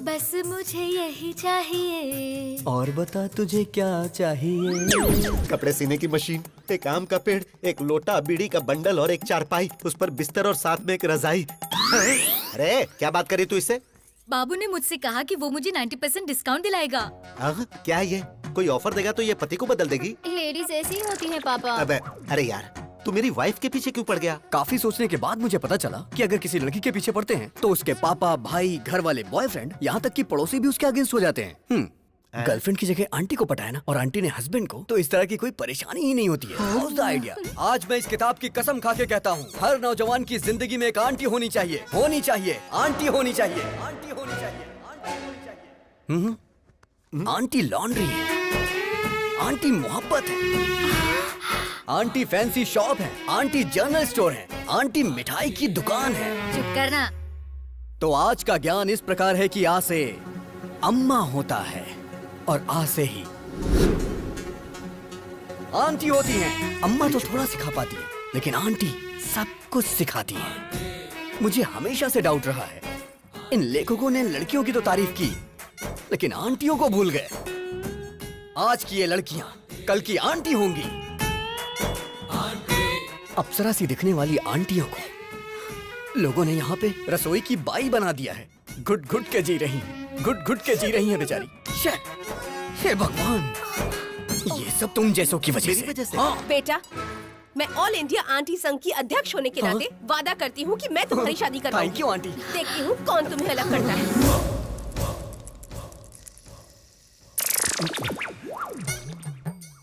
बस मुझे यही चाहिए। और बता तुझे क्या चाहिए? कपड़े सीने की मशीन, एक आम का पेड़, एक लोटा, बीड़ी का बंडल और एक चारपाई, उस पर बिस्तर और साथ में एक रजाई। अरे क्या बात करी तू इससे? बाबू ने मुझसे कहा कि वो मुझे 90% डिस्काउंट दिलाएगा। क्या ये कोई ऑफर देगा तो ये पति को बदल देगी? लेडीज ऐसी ही होती हैं पापा। अबे अरे यार, तू मेरी वाइफ के पीछे क्यों पड़ गया? काफी सोचने के बाद मुझे पता चला कि अगर किसी लड़की के पीछे पड़ते हैं तो उसके पापा, भाई, घर वाले, बॉयफ्रेंड, यहाँ तक कि पड़ोसी भी उसके अगेंस्ट हो जाते हैं। गर्लफ्रेंड की जगह आंटी को पटाया ना, और आंटी ने हस्बैंड को, तो इस तरह की कोई परेशानी ही नहीं होती है। How's the idea? आज मैं इस किताब की कसम खा के कहता हूँ, हर नौजवान की जिंदगी में एक आंटी होनी चाहिए, आंटी होनी चाहिए, आंटी होनी चाहिए, आंटी होनी चाहिए। आंटी लॉन्ड्री है, आंटी मोहब्बत है, आंटी फैंसी शॉप है, आंटी जनरल स्टोर है, आंटी मिठाई की दुकान है। चुप करना। तो आज का ज्ञान इस प्रकार है कि आ से अम्मा होता है और आ से ही आंटी होती है। अम्मा तो थोड़ा सिखा पाती है, लेकिन आंटी सब कुछ सिखाती है। मुझे हमेशा से डाउट रहा है, इन लेखकों ने लड़कियों की तो तारीफ की, लेकिन आंटियों को भूल गए। आज की ये लड़कियां कल की आंटी होंगी। अप्सरा सी दिखने वाली आंटियों को लोगों ने यहाँ पे रसोई की बाई बना दिया है। घुट घुट के जी रही है बेचारी। हे भगवान, ये सब तुम जैसों की वजह से। बेटा मैं ऑल इंडिया आंटी संघ की अध्यक्ष होने के नाते वादा करती हूँ कि मैं तुम्हारी शादी करवाऊंगी। Thank you aunty. देखती हूँ कौन तुम्हें अलग करता है।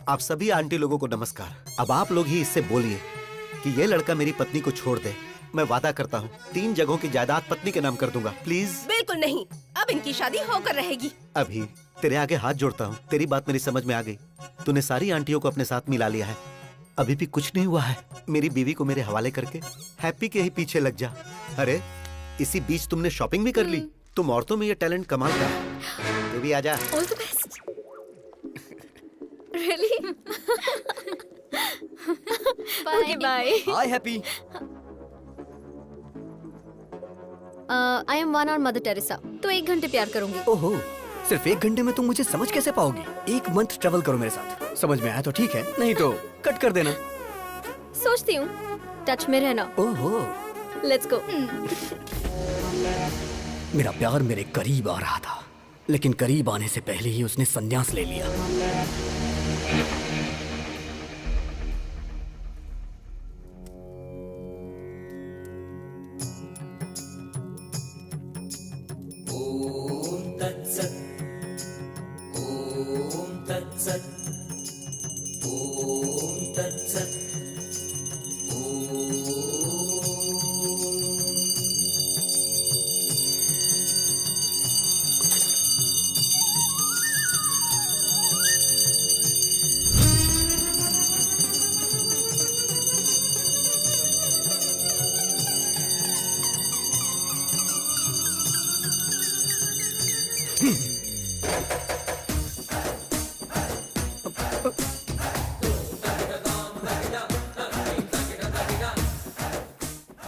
आप सभी आंटी लोगों को नमस्कार। अब आप लोग ही इससे बोलिए कि ये लड़का मेरी पत्नी को छोड़ दे। मैं वादा करता हूँ 3 जगहों की जायदाद पत्नी के नाम कर दूंगा। प्लीज। बिल्कुल नहीं, अब इनकी शादी होकर रहेगी। अभी तेरे आगे हाथ जोड़ता हूँ, तेरी बात मेरी समझ में आ गई। तूने सारी आंटियों को अपने साथ मिला लिया है, अभी भी कुछ नहीं हुआ है। मेरी बीवी को मेरे हवाले करके हैप्पी के ही पीछे लग जा। अरे इसी बीच तुमने शॉपिंग भी कर ली। तुम औरतों में ये टैलेंट कमाल का है। तू भी आजा। All the best. Really? Okay bye. Hi happy. I am one और मदर टेरेसा, तो 1 घंटे प्यार करूंगी। ओहो, सिर्फ 1 घंटे में तुम मुझे समझ कैसे पाओगी? 1 मंथ ट्रेवल करो मेरे साथ, समझ में आया तो ठीक है, नहीं तो कट कर देना। सोचती हूँ, टच में रहना। ओहो, लेट्स गो। मेरा प्यार मेरे करीब आ रहा था, लेकिन करीब आने से पहले ही उसने संन्यास ले लिया।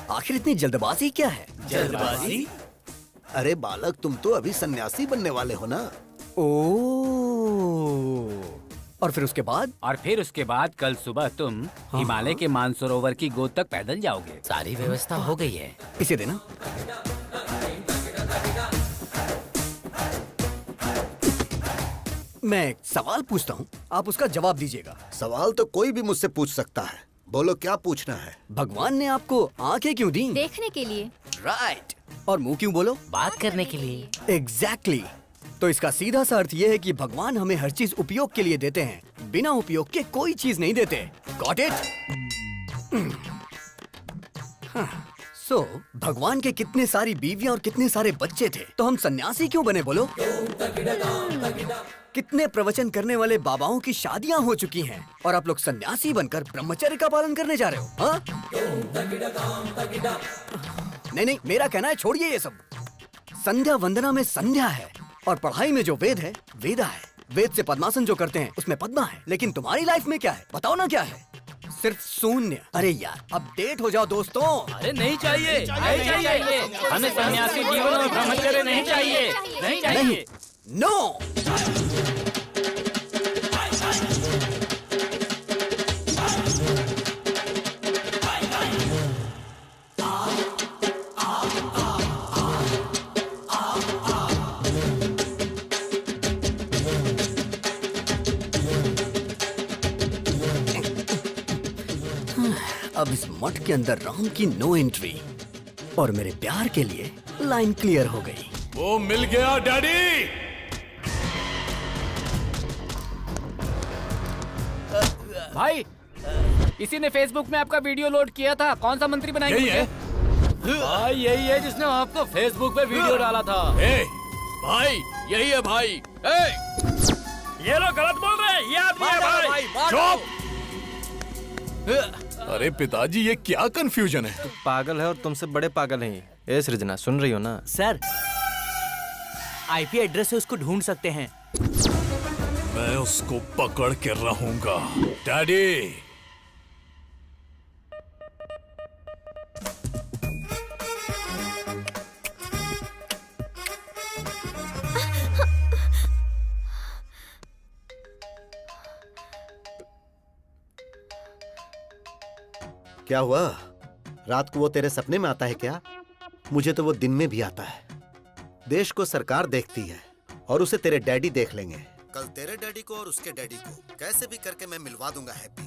आखिर इतनी जल्दबाजी क्या है? जल्दबाजी? अरे बालक, तुम तो अभी सन्यासी बनने वाले हो ना। और फिर उसके बाद? और फिर उसके बाद कल सुबह तुम हिमालय के मानसरोवर की गोद तक पैदल जाओगे। सारी व्यवस्था हो गई है। इसे देना। मैं एक सवाल पूछता हूँ, आप उसका जवाब दीजिएगा। सवाल तो कोई भी मुझसे पूछ सकता है, बोलो क्या पूछना है। भगवान ने आपको आंखें क्यों दी? देखने के लिए। राइट। और मुंह क्यों बोलो? बात करने के लिए। एग्जैक्टली। तो इसका सीधा सा अर्थ ये है कि भगवान हमें हर चीज उपयोग के लिए देते हैं, बिना उपयोग के कोई चीज नहीं देते। Got it? सो भगवान के कितने सारी बीवियां और कितने सारे बच्चे थे, तो हम सन्यासी क्यों बने बोलो? कितने प्रवचन करने वाले बाबाओं की शादियां हो चुकी हैं और आप लोग सन्यासी बनकर ब्रह्मचर्य का पालन करने जा रहे हो? हाँ? नहीं नहीं, मेरा कहना है छोड़िए ये सब। संध्या वंदना में संध्या है और पढ़ाई में जो वेद है वेदा है। वेद से पद्मासन जो करते हैं उसमें पद्मा है, लेकिन तुम्हारी लाइफ में क्या है बताओ ना? क्या है? सिर्फ शून्य। अरे यार अपडेट हो जाओ दोस्तों। अरे नहीं चाहिए, नहीं चाहिए। हमें सन्यासी जीवन और ब्रह्मचर्य नहीं चाहिए, नहीं चाहिए। नो। अब इस मठ के अंदर राम की नो एंट्री और मेरे प्यार के लिए लाइन क्लियर हो गई। वो मिल गया डैडी। भाई, इसी ने फेसबुक में आपका वीडियो लोड किया था। कौन सा मंत्री बनाएंगे? यही है? भाई यही है जिसने आपको फेसबुक पे वीडियो डाला था। भाई यही है भाई। ये लोग गलत बोल रहे हैं, ये आदमी है भाई। चुप। अरे पिताजी, ये क्या कंफ्यूजन है? तू पागल है और तुमसे बड़े पागल हैं। ए सृजना, सुन रही हो ना? सर, आईपी एड्रेस से उसको ढूंढ सकते हैं। मैं उसको पकड़ के रहूंगा डैडी। क्या हुआ? रात को वो तेरे सपने में आता है क्या? मुझे तो वो दिन में भी आता है। देश को सरकार देखती है और उसे तेरे डैडी देख लेंगे। कल तेरे डैडी को और उसके डैडी को कैसे भी करके मैं मिलवा दूंगा हैप्पी।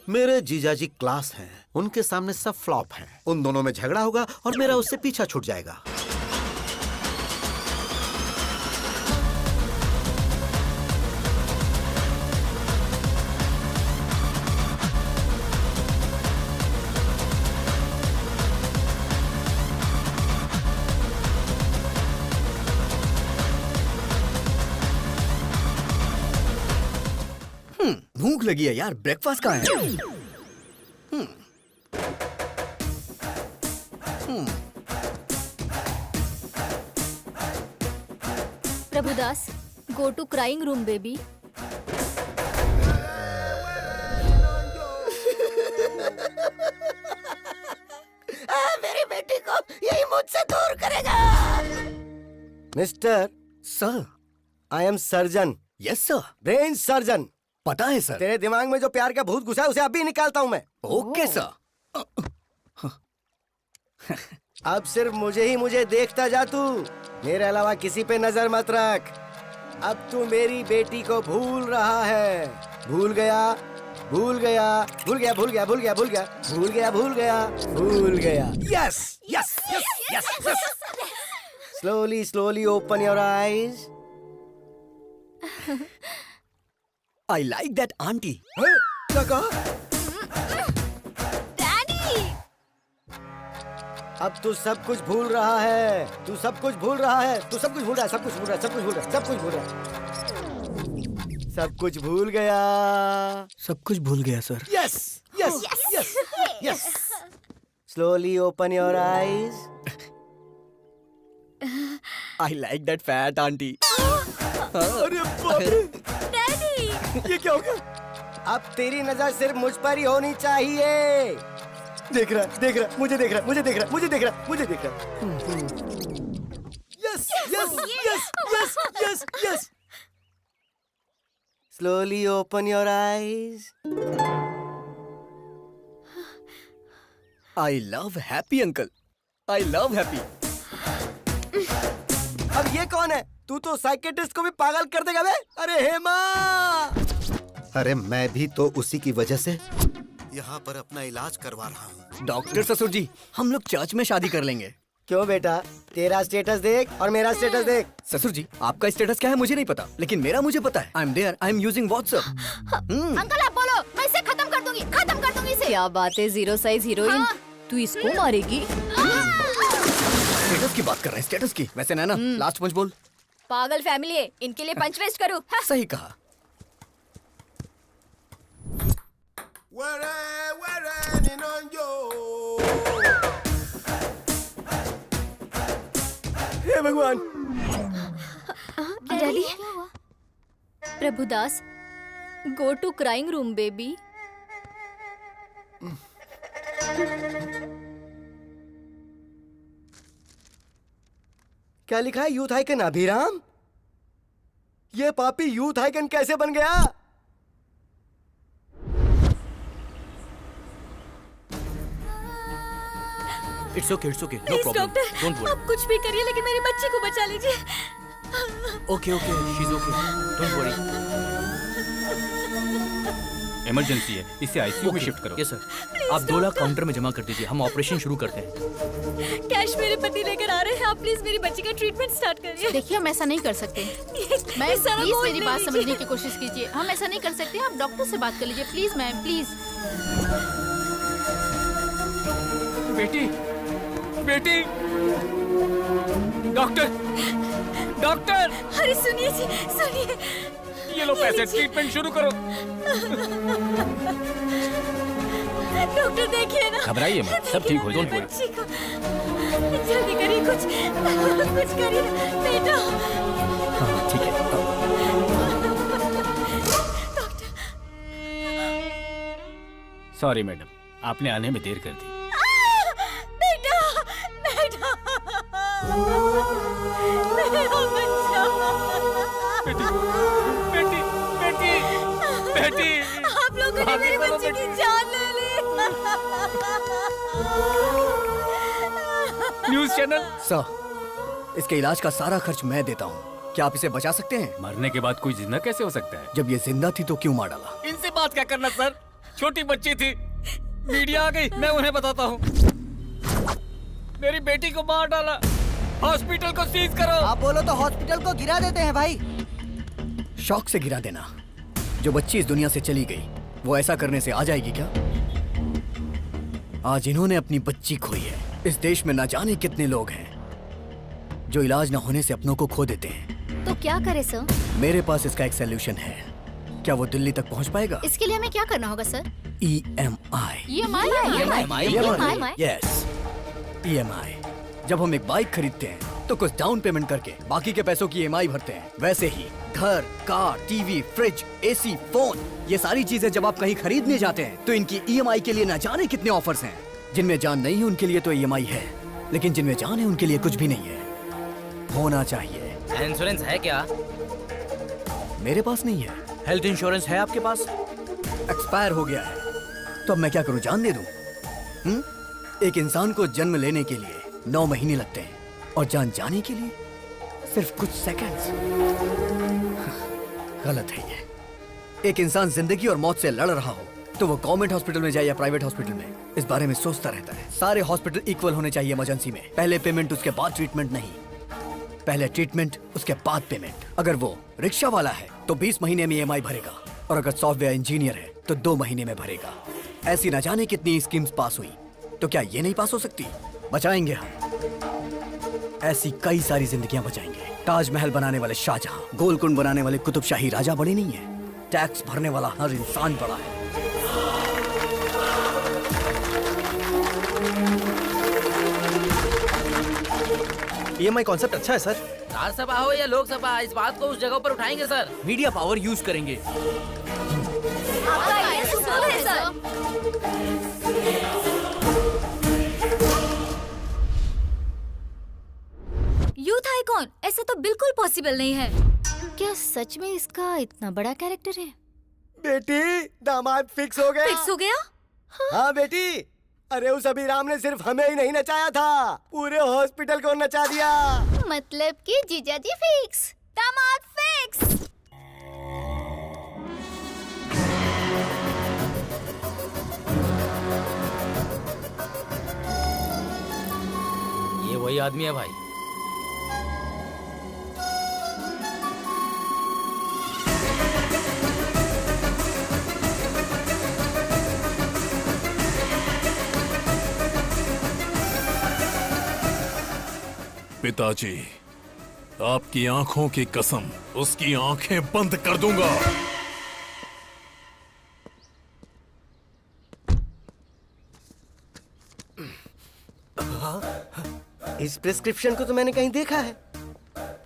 मेरे जीजाजी क्लास हैं, उनके सामने सब फ्लॉप हैं। उन दोनों में झगड़ा होगा और मेरा उससे पीछा छूट जाएगा। भूख लगी है यार, ब्रेकफास्ट कहाँ है? Prabhudas, go to crying room baby. मेरी बेटी को यही मुझसे दूर करेगा। Mister sir, I am surgeon. Yes sir. Brain surgeon. पता है सर। तेरे दिमाग में जो प्यार का भूत घुसा है उसे अभी निकालता हूँ मैं। Okay sir. अब सिर्फ मुझे देखता जा तू, मेरे अलावा किसी पे नजर मत रख। अब तू मेरी बेटी को भूल रहा है। भूल गया, भूल गया, भूल गया, भूल गया, भूल गया, भूल गया, भूल गया, भूल गया, भूल गया। Yes yes yes yes. Slowly slowly open your eyes. I like that aunty. क्या कहा? अब तू सब कुछ भूल रहा है। तू सब कुछ भूल रहा है। तू सब कुछ भूल रहा है। सब कुछ भूल रहा है। सब कुछ भूल रहा है। सब कुछ भूल रहा है। सब कुछ भूल गया। सब कुछ भूल गया sir. Yes yes yes yes. Slowly open your eyes. I like that fat aunty. अरे बाप रे। डैडी, ये क्या हो गया? अब तेरी नजर सिर्फ मुझ पर ही होनी चाहिए। देख रहा, मुझे देख रहा, मुझे देख रहा, मुझे देख रहा, मुझे देख रहा। Yes yes yes yes yes yes. Slowly open your eyes. I love happy uncle. I love happy. अब ये कौन है? तू तो साइकेट्रिस्ट को भी पागल कर देगा बे। अरे हेमा। अरे मैं भी तो उसी की वजह से यहाँ पर अपना इलाज करवा रहा हूँ। डॉक्टर ससुर जी, हम लोग चर्च में शादी कर लेंगे। क्यों बेटा? तेरा स्टेटस देख और मेरा स्टेटस देख। ससुर जी, आपका स्टेटस क्या है मुझे नहीं पता, लेकिन मेरा मुझे पता है। I am there, I am using WhatsApp. Uncle आप बोलो, मैं इसे खत्म कर दूंगी इसे। क्या बात है, जीरो साइज हीरोइन। तू इसको मारेगी? स्टेटस की बात कर रहे हैं, स्टेटस की। वैसे नैना, लास्ट पंच बोल। पागल फैमिली है, इनके लिए पंच वेस्ट करूँ? सही कहा। हे भगवान। Daddy, Prabhudas, go to crying room baby. क्या लिखा है? Youth icon Abhiram? ये पापी यूथ आइकन कैसे बन गया? It's okay, no please problem, doctor, don't worry. आप कुछ भी करिए लेकिन मेरी बच्ची को बचा लीजिए। Okay, she is okay, don't worry. Emergency है, इसे आईसीयू में शिफ्ट करो। Yes sir. आप 2 लाख काउंटर में जमा कर दीजिए, हम ऑपरेशन शुरू करते हैं। कैश मेरे पति लेकर आ रहे हैं, आप प्लीज मेरी बच्ची का ट्रीटमेंट स्टार्ट करिए। देखिए, हम ऐसा नहीं कर सकते। मैं प्लीज मेरी बात समझने की कोशिश कीजिए। हम ऐसा नहीं कर सकते, आप डॉक्टर से बात कर लीजिए प्लीज मैम, प्लीज। बेटी, बेटी, डॉक्टर, डॉक्टर। अरे सुनिए जी, सुनिए। ये लो पैसे, ट्रीटमेंट शुरू करो। डॉक्टर देखिए ना। घबराइए मत, सब ठीक हो जाएगा। बच्ची को जल्दी करिए, कुछ करिए बेटा। हाँ ठीक है। सॉरी मैडम, आपने आने में देर कर दी। बेटा, बेटा, मेरा बच्चा। बेटी, बेटी, बेटी, बेटी। आप लोगों ने मेरी बच्ची की जान ले ली। News channel. सर, इसके इलाज का सारा खर्च मैं देता हूँ, क्या आप इसे बचा सकते हैं? मरने के बाद कोई जिंदा कैसे हो सकता है? जब ये जिंदा थी तो क्यों मार डाला? इनसे बात क्या करना सर, छोटी बच्ची थी, मीडिया आ गई, मैं उन्हें बताता हूँ। मेरी बेटी को मार डाला, हॉस्पिटल को सीज करो। आप बोलो तो हॉस्पिटल को गिरा देते हैं भाई। शौक से गिरा देना। जो बच्ची इस दुनिया से चली गई वो ऐसा करने से आ जाएगी क्या? आज इन्होंने अपनी बच्ची खोई है। इस देश में ना जाने कितने लोग हैं जो इलाज न होने से अपनों को खो देते हैं। तो क्या करे सर? मेरे पास इसका एक सलूशन है। क्या वो दिल्ली तक पहुंच पाएगा? इसके लिए हमें क्या करना होगा सर? EMI। Yes, EMI। जब हम एक बाइक खरीदते हैं तो कुछ डाउन पेमेंट करके बाकी के पैसों की EMI भरते हैं। वैसे ही घर, car, TV, fridge, AC, phone, ये सारी चीजें जब आप कहीं खरीदने जाते हैं तो इनकी EMI के लिए न जाने कितने ऑफर्स हैं। जिनमें जान नहीं है उनके लिए तो EMI है, लेकिन जिनमें जान है उनके लिए कुछ भी नहीं है। होना चाहिए। इंश्योरेंस है क्या? मेरे पास नहीं है। हेल्थ इंश्योरेंस है आपके पास? एक्सपायर हो गया है। तो अब मैं क्या करूं, जान दे दूं? एक इंसान को जन्म लेने के लिए 9 महीने लगते हैं और जान जाने के लिए सिर्फ कुछ सेकंड्स। गलत है ये। एक इंसान जिंदगी और मौत से लड़ रहा हो तो वो गवर्नमेंट हॉस्पिटल में जाए या प्राइवेट हॉस्पिटल में, इस बारे में सोचता रहता है। सारे हॉस्पिटल इक्वल होने चाहिए इमरजेंसी में। पहले पेमेंट उसके बाद ट्रीटमेंट नहीं, पहले ट्रीटमेंट उसके बाद पेमेंट। अगर वो रिक्शा वाला है तो 20 महीने में EMI भरेगा, और अगर सॉफ्टवेयर इंजीनियर है तो 2 महीने में भरेगा। ऐसी न जाने कितनी स्कीम्स पास हुई, तो क्या ये नहीं पास हो सकती? बचाएंगे हम। ऐसी कई सारी जिंदगियां बचाएंगे। ताजमहल बनाने वाले शाहजहां, गोलकुंड बनाने वाले कुतुबशाही राजा बड़े नहीं है, टैक्स भरने वाला हर इंसान बड़ा है। EMI कॉन्सेप्ट अच्छा है सर। राज्यसभा हो या लोकसभा, इस बात को उस जगह पर उठाएंगे सर। मीडिया पावर यूज करेंगे। आपका आइडिया सुपर है सर। यूथ आइकॉन, ऐसा तो बिल्कुल पॉसिबल नहीं है। क्या सच में इसका इतना बड़ा कैरेक्टर है? बेटी, दामाद फिक्स हो गया। फिक्स हो गया? हाँ बेटी। अरे उस अभिराम ने सिर्फ हमें ही नहीं नचाया था, पूरे हॉस्पिटल को नचा दिया। मतलब कि जीजाजी फिक्स, दामाद फिक्स। ये वही आदमी है भाई। पिताजी, आपकी आंखों की कसम, उसकी आंखें बंद कर दूंगा। इस प्रिस्क्रिप्शन को तो मैंने कहीं देखा है।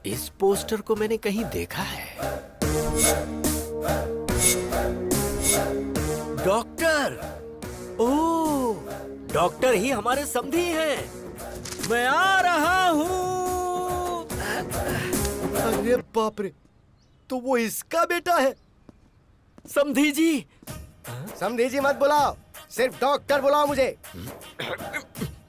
इस पोस्टर को मैंने कहीं देखा है। डॉक्टर, ओह, डॉक्टर ही हमारे समधी हैं। मैं आ रहा हूँ। अरे बाप रे, तो वो इसका बेटा है। समधी जी। समधी जी मत बुलाओ, सिर्फ डॉक्टर बुलाओ मुझे।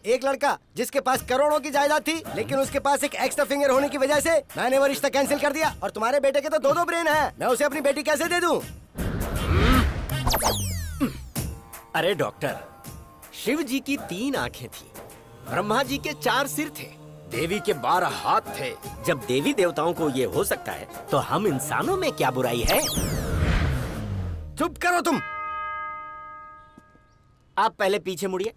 एक लड़का जिसके पास करोड़ों की जायदाद थी, लेकिन उसके पास एक एक्स्ट्रा फिंगर होने की वजह से मैंने वो रिश्ता कैंसिल कर दिया। और तुम्हारे बेटे के तो 2 ब्रेन हैं, मैं उसे अपनी बेटी कैसे दे दूं? अरे डॉक्टर, शिव जी की 3 आंखें थी, ब्रह्मा जी के 4 सिर थे, देवी के 12 हाथ थे। जब देवी देवताओं को ये हो सकता है तो हम इंसानों में क्या बुराई है? चुप करो तुम। आप पहले पीछे मुड़िए।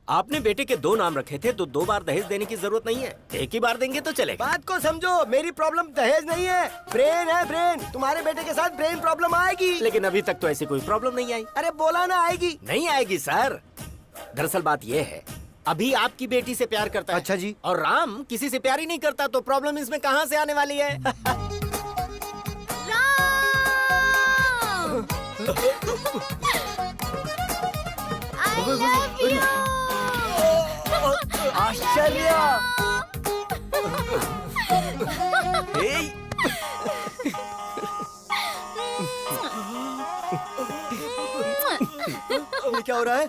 आपने बेटे के 2 नाम रखे थे तो 2 बार दहेज देने की जरूरत नहीं है, एक ही बार देंगे तो चलेगा। बात को समझो, मेरी प्रॉब्लम दहेज नहीं है, ब्रेन है ब्रेन। तुम्हारे बेटे के साथ ब्रेन प्रॉब्लम आएगी। लेकिन अभी तक तो ऐसी कोई प्रॉब्लम नहीं आई। अरे बोला ना आएगी। नहीं आएगी सर। दरअसल बात यह है, अभी आपकी बेटी से प्यार करता है। अच्छा जी। और राम किसी से प्यार ही नहीं करता, तो प्रॉब्लम इसमें कहाँ से आने वाली है? आश्चर्य। ये क्या हो रहा है?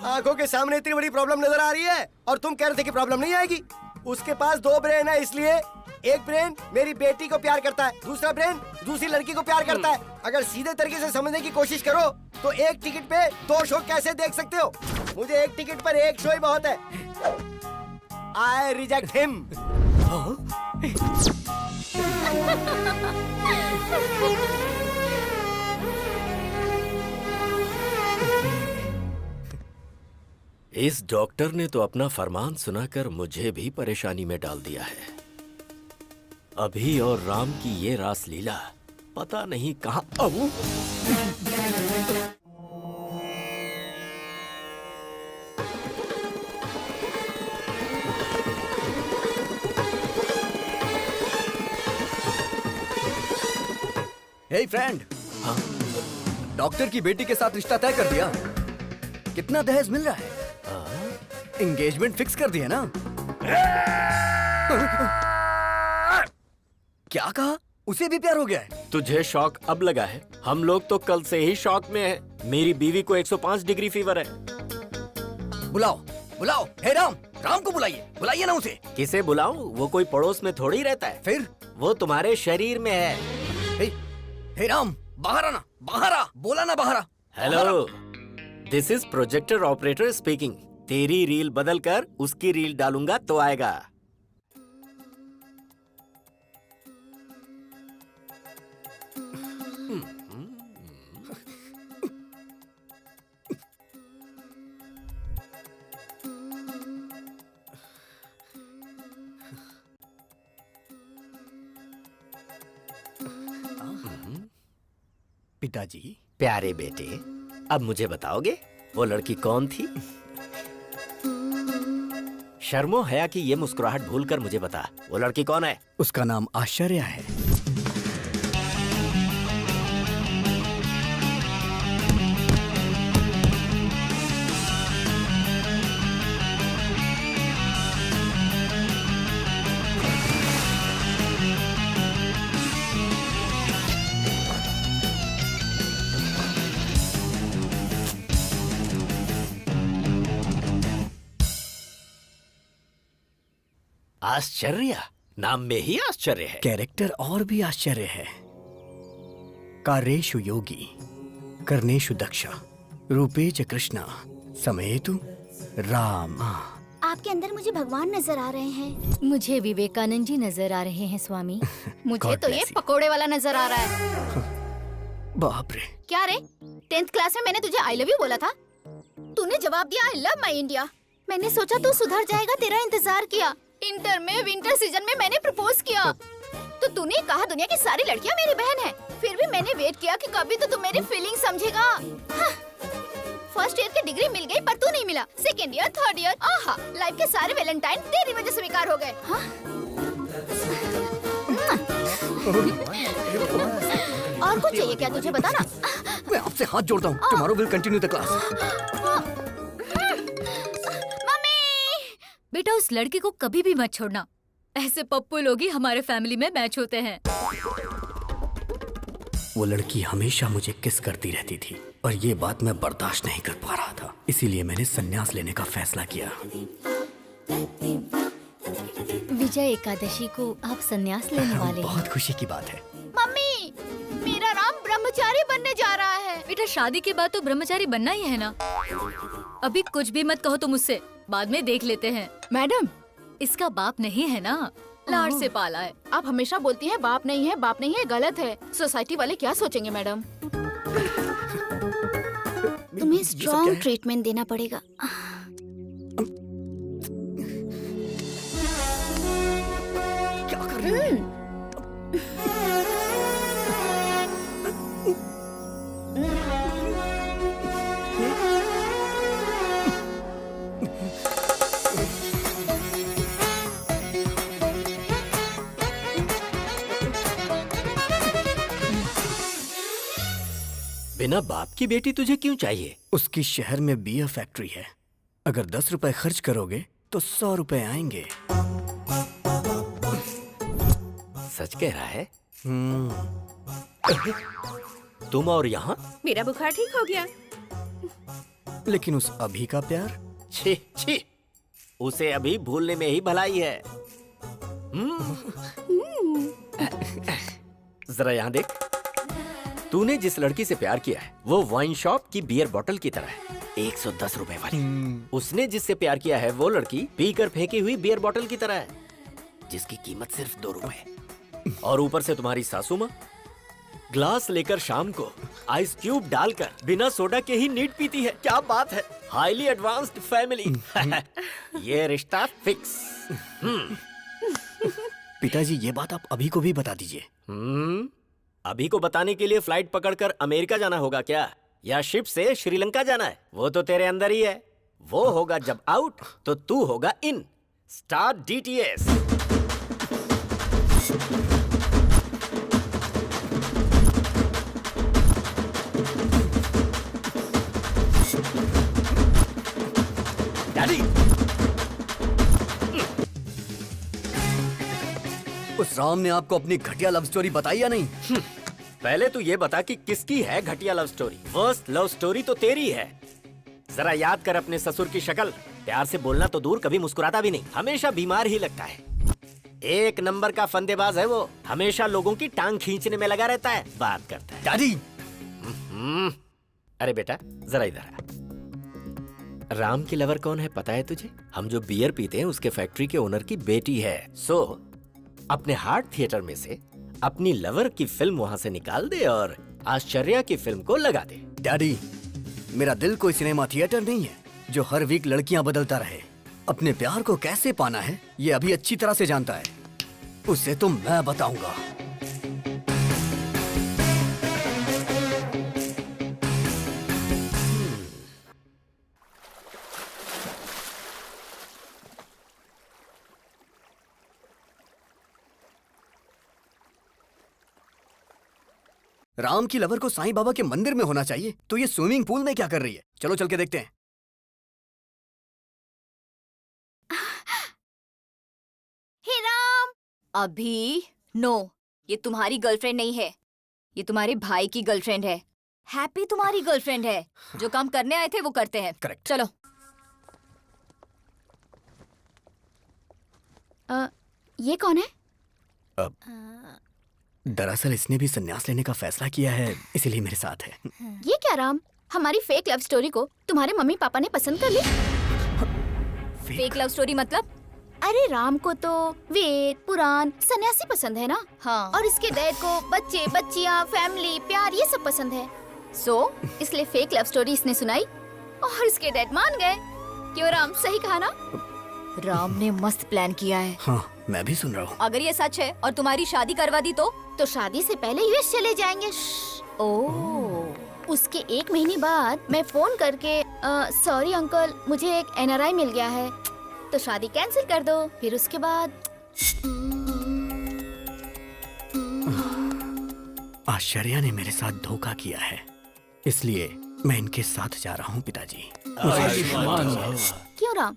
आंखों के सामने इतनी बड़ी प्रॉब्लम नजर आ रही है और तुम कह रहे थे कि प्रॉब्लम नहीं आएगी। उसके पास 2 ब्रेन है, इसलिए एक ब्रेन मेरी बेटी को प्यार करता है, दूसरा ब्रेन दूसरी लड़की को प्यार करता है। अगर सीधे तरीके से समझने की कोशिश करो तो एक टिकट पे 2 शो कैसे देख सकते हो? मुझे एक टिकट पर एक शो ही बहुत है। I reject him. इस डॉक्टर ने तो अपना फरमान सुनाकर मुझे भी परेशानी में डाल दिया है। अभी और राम की ये रास लीला पता नहीं कहाँ। हे फ्रेंड, डॉक्टर की बेटी के साथ रिश्ता तय कर दिया। कितना दहेज मिल रहा है? एंगेजमेंट फिक्स कर दिया ना? क्या कहा? उसे भी प्यार हो गया है? तुझे शौक अब लगा है? हम लोग तो कल से ही शौक में हैं। मेरी बीवी को 105 डिग्री फीवर है। बुलाओ बुलाओ, हे राम, राम को बुलाइए ना उसे। किसे बुलाऊं? वो कोई पड़ोस में थोड़ी रहता है। फिर वो तुम्हारे शरीर में है। हे राम, बाहर आना, बाहर आ, बोला ना बाहर आ। Hello, this is projector operator speaking. तेरी रील बदल कर उसकी रील डालूंगा तो आएगा। पिताजी। प्यारे बेटे, अब मुझे बताओगे वो लड़की कौन थी? शर्मो हया की ये मुस्कुराहट भूलकर मुझे बता, वो लड़की कौन है? उसका नाम आश्चर्य है। आश्चर्य? नाम में ही आश्चर्य है। कैरेक्टर और भी आश्चर्य है। कार्येषु योगी, कर्णेषु दक्षा, रूपेच कृष्णा, समेतु राम। आपके अंदर मुझे भगवान नजर आ रहे हैं। मुझे विवेकानंद जी नजर आ रहे हैं स्वामी। मुझे God तो ये bless you. पकोड़े वाला नजर आ रहा है। बाप रे। क्या रे, 10th क्लास में मैंने तुझे आई लव यू बोला था, तूने जवाब दिया आई लव माई इंडिया। मैंने सोचा तू सुधर जाएगा, तेरा इंतजार किया। इंटर में विंटर सीजन में मैंने प्रपोज किया तो तूने कहा दुनिया की सारी लड़कियां मेरी बहन है। फिर भी मैंने वेट किया कि कभी तो तू मेरी फीलिंग समझेगा। फर्स्ट ईयर की डिग्री मिल गई पर तू नहीं मिला। सेकेंड ईयर, थर्ड ईयर, आहा, लाइफ के सारे वैलेंटाइन तेरी वजह से बेकार हो गए। और कुछ चाहिए क्या तुझे? बता ना। मैं आपसे हाथ जोड़ता हूँ। Tomorrow will continue the class. बेटा उस लड़की को कभी भी मत छोड़ना। ऐसे पप्पू लोग ही हमारे फैमिली में मैच होते हैं। वो लड़की हमेशा मुझे किस करती रहती थी और ये बात मैं बर्दाश्त नहीं कर पा रहा था। इसीलिए मैंने संन्यास लेने का फैसला किया। विजय एकादशी को आप संन्यास लेने वाले हैं। बहुत खुशी की बात है। मम्मी, मेरा राम ब्रह्मचारी बनने जा रहा है। बेटा शादी के बाद तो ब्रह्मचारी बनना ही है ना। अभी कुछ भी मत कहो तुम मुझसे, बाद में देख लेते हैं। मैडम, इसका बाप नहीं है ना, लाड़ से पाला है। आप हमेशा बोलती हैं बाप नहीं है, गलत है। सोसाइटी वाले क्या सोचेंगे मैडम? तुम्हें स्ट्रॉन्ग ट्रीटमेंट देना पड़ेगा। क्या कर रही हो? बिना बाप की बेटी तुझे क्यों चाहिए? उसकी शहर में बियर फैक्ट्री है। अगर 10 रुपए खर्च करोगे तो 100 रुपए आएंगे। सच कह रहा है? तुम और यहाँ? मेरा बुखार ठीक हो गया। लेकिन उस अभी का प्यार? छी छी, उसे अभी भूलने में ही भलाई है। जरा यहाँ देख, तूने जिस लड़की से प्यार किया है वो वाइन शॉप की बियर बोतल की तरह है, 110 रुपए वाली। उसने जिससे प्यार किया है वो लड़की पीकर फेंकी हुई बियर बोतल की तरह है, जिसकी कीमत सिर्फ 2 रुपए। और ऊपर से तुम्हारी सासू माँ ग्लास लेकर शाम को आइस क्यूब डालकर बिना सोडा के ही नीट पीती है। क्या बात है, हाईली एडवांस्ड फैमिली। ये रिश्ता फिक्स। पिताजी ये बात आप अभी को भी बता दीजिए। अभी को बताने के लिए फ्लाइट पकड़कर अमेरिका जाना होगा क्या, या शिप से श्रीलंका जाना है? वो तो तेरे अंदर ही है। वो होगा जब आउट तो तू होगा इन। Start DTS। डैडी, उस राम ने आपको अपनी घटिया लव स्टोरी बताई या नहीं? पहले तू ये बता कि किसकी है घटिया love story. Worst love story तो तेरी है। जरा याद कर अपने ससुर की शक्ल। प्यार से बोलना तो दूर, कभी मुस्कुराता भी नहीं, हमेशा बीमार ही लगता है। 1 नंबर का फंदेबाज है वो, हमेशा लोगों की टांग खींचने में लगा रहता है, बात करता है। डैडी, अरे बेटा जरा इधर आ। राम की लवर कौन है पता है तुझे? हम जो बियर पीते हैं उसके फैक्ट्री के ओनर की बेटी है। सो अपने हार्ट थिएटर में से अपनी लवर की फिल्म वहां से निकाल दे और आश्चर्या की फिल्म को लगा दे। डैडी, मेरा दिल कोई सिनेमा थिएटर नहीं है जो हर वीक लड़कियां बदलता रहे। अपने प्यार को कैसे पाना है ये अभी अच्छी तरह से जानता है, उसे तो मैं बताऊंगा। राम की लवर को साईं बाबा के मंदिर में होना चाहिए, तो ये स्विमिंग पूल में क्या कर रही है? चलो चल के देखते हैं। हे राम, अभी नो, ये तुम्हारी गर्लफ्रेंड नहीं है, ये तुम्हारे भाई की गर्लफ्रेंड है। हैप्पी तुम्हारी गर्लफ्रेंड है। जो काम करने आए थे वो करते हैं। करेक्ट। चलो। ये कौन है? दरअसल इसने भी संन्यास लेने का फैसला किया है, इसीलिए मेरे साथ है। ये क्या राम, हमारी फेक लव स्टोरी को तुम्हारे मम्मी पापा ने पसंद कर ली? फेक लव स्टोरी मतलब? अरे राम को तो वेद पुराण सन्यासी पसंद है ना। हाँ। और इसके डैड को बच्चे बच्चियाँ फैमिली प्यार ये सब पसंद है। इसलिए फेक लव स्टोरी इसने सुनाई और इसके डैड मान गए। क्यों राम, सही कहा ना? राम ने मस्त प्लान किया है। हाँ, मैं भी सुन रहा हूँ। अगर ये सच है और तुम्हारी शादी करवा दी तो शादी से पहले यूएस चले जाएंगे। उसके 1 महीने बाद मैं फोन करके सॉरी अंकल, मुझे एक NRI मिल गया है, तो शादी कैंसिल कर दो। फिर उसके बाद आश्चर्या ने मेरे साथ धोखा किया है, इसलिए मैं इनके साथ जा रहा हूँ पिताजी। क्यों राम,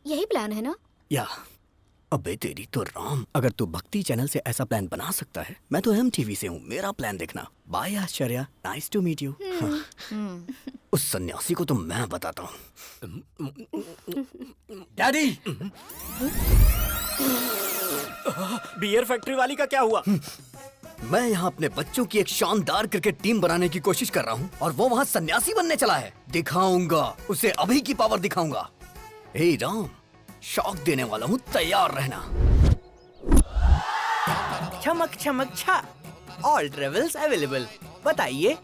यही प्लान है ना? या अबे तेरी तो राम, अगर तू भक्ति चैनल से ऐसा प्लान बना सकता है, मैं तो MTV से हूँ, मेरा प्लान देखना। Bye Ashcharya, nice to meet you. उस सन्यासी को तो मैं बताता हूँ। डैडी, बियर फैक्ट्री वाली का क्या हुआ? मैं यहाँ अपने बच्चों की एक शानदार क्रिकेट टीम बनाने की कोशिश कर रहा हूँ और वो वहाँ सन्यासी बनने चला है। दिखाऊंगा उसे, अभी की पावर दिखाऊंगा। हे राम, शॉक देने वाला हूँ, तैयार रहना। चमक चमक छा, ऑल ट्रेवल्स अवेलेबल। बताइए,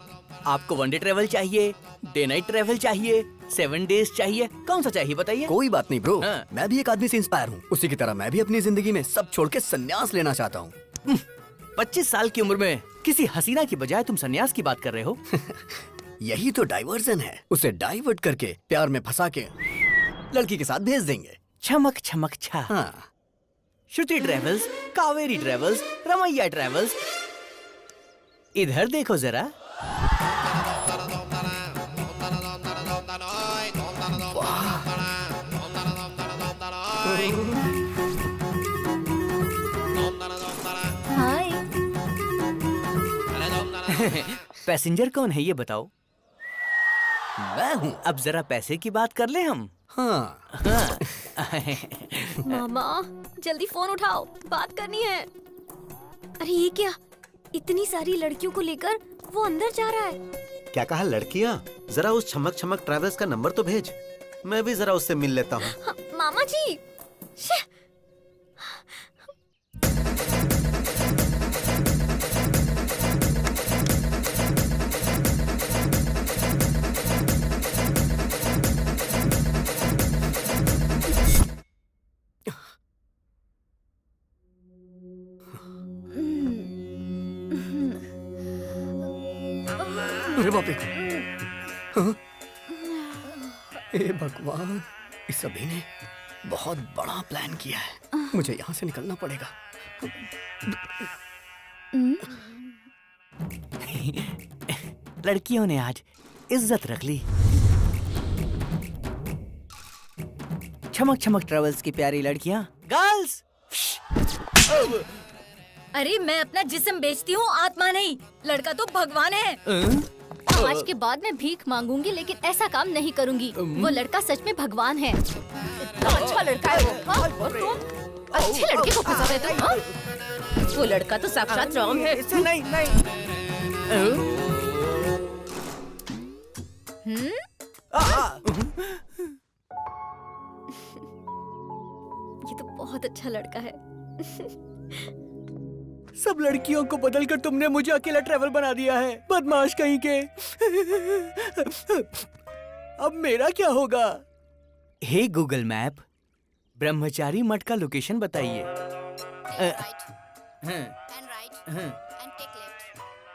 आपको 1 डे ट्रेवल चाहिए, डे नाइट ट्रेवल चाहिए, 7 डेज चाहिए, कौन सा चाहिए बताइए? कोई बात नहीं ब्रो, मैं भी एक आदमी से इंस्पायर हूँ। उसी की तरह मैं भी अपनी जिंदगी में सब छोड़ के संन्यास लेना चाहता हूँ। 25 साल की उम्र में किसी हसीना की बजाय तुम संन्यास की बात कर रहे हो? यही तो डाइवर्जन है, उसे डाइवर्ट करके प्यार में फंसा के लड़की के साथ भेज देंगे। चमक चमक छा। हाँ। Shruti travels, Kaveri travels, Ramaiah travels, इधर देखो जरा। हाय। पैसेंजर कौन है ये बताओ? मैं हूँ। अब जरा पैसे की बात कर ले हम। हाँ। मामा जल्दी फोन उठाओ, बात करनी है। अरे ये क्या, इतनी सारी लड़कियों को लेकर वो अंदर जा रहा है। क्या कहा लड़कियाँ? जरा उस छमक छमक ट्रैवल्स का नंबर तो भेज, मैं भी जरा उससे मिल लेता हूँ। हाँ, मामा जी। अरे बाप रे, हाँ? ए भगवान, इस सभी ने बहुत बड़ा प्लान किया है। मुझे यहाँ से निकलना पड़ेगा। लड़कियों ने आज इज्जत रख ली। चमक चमक ट्रेवल्स की प्यारी लड़कियां, गर्ल्स। अरे मैं अपना जिस्म बेचती हूँ, आत्मा नहीं। लड़का तो भगवान है। आज के बाद मैं भीख मांगूंगी, लेकिन ऐसा काम नहीं करूंगी। वो लड़का सच में भगवान है। इतना अच्छा लड़का है वो। हाँ? और तुम अच्छे लड़के को फंसा रहे तुम, हाँ? वो लड़का तो साक्षात राम है। इसे नहीं ये तो बहुत अच्छा लड़का है। सब लड़कियों को बदलकर तुमने मुझे अकेला ट्रैवल बना दिया है, बदमाश कहीं के। अब मेरा क्या होगा? हे गूगल मैप, ब्रह्मचारी मठ का लोकेशन बताइए।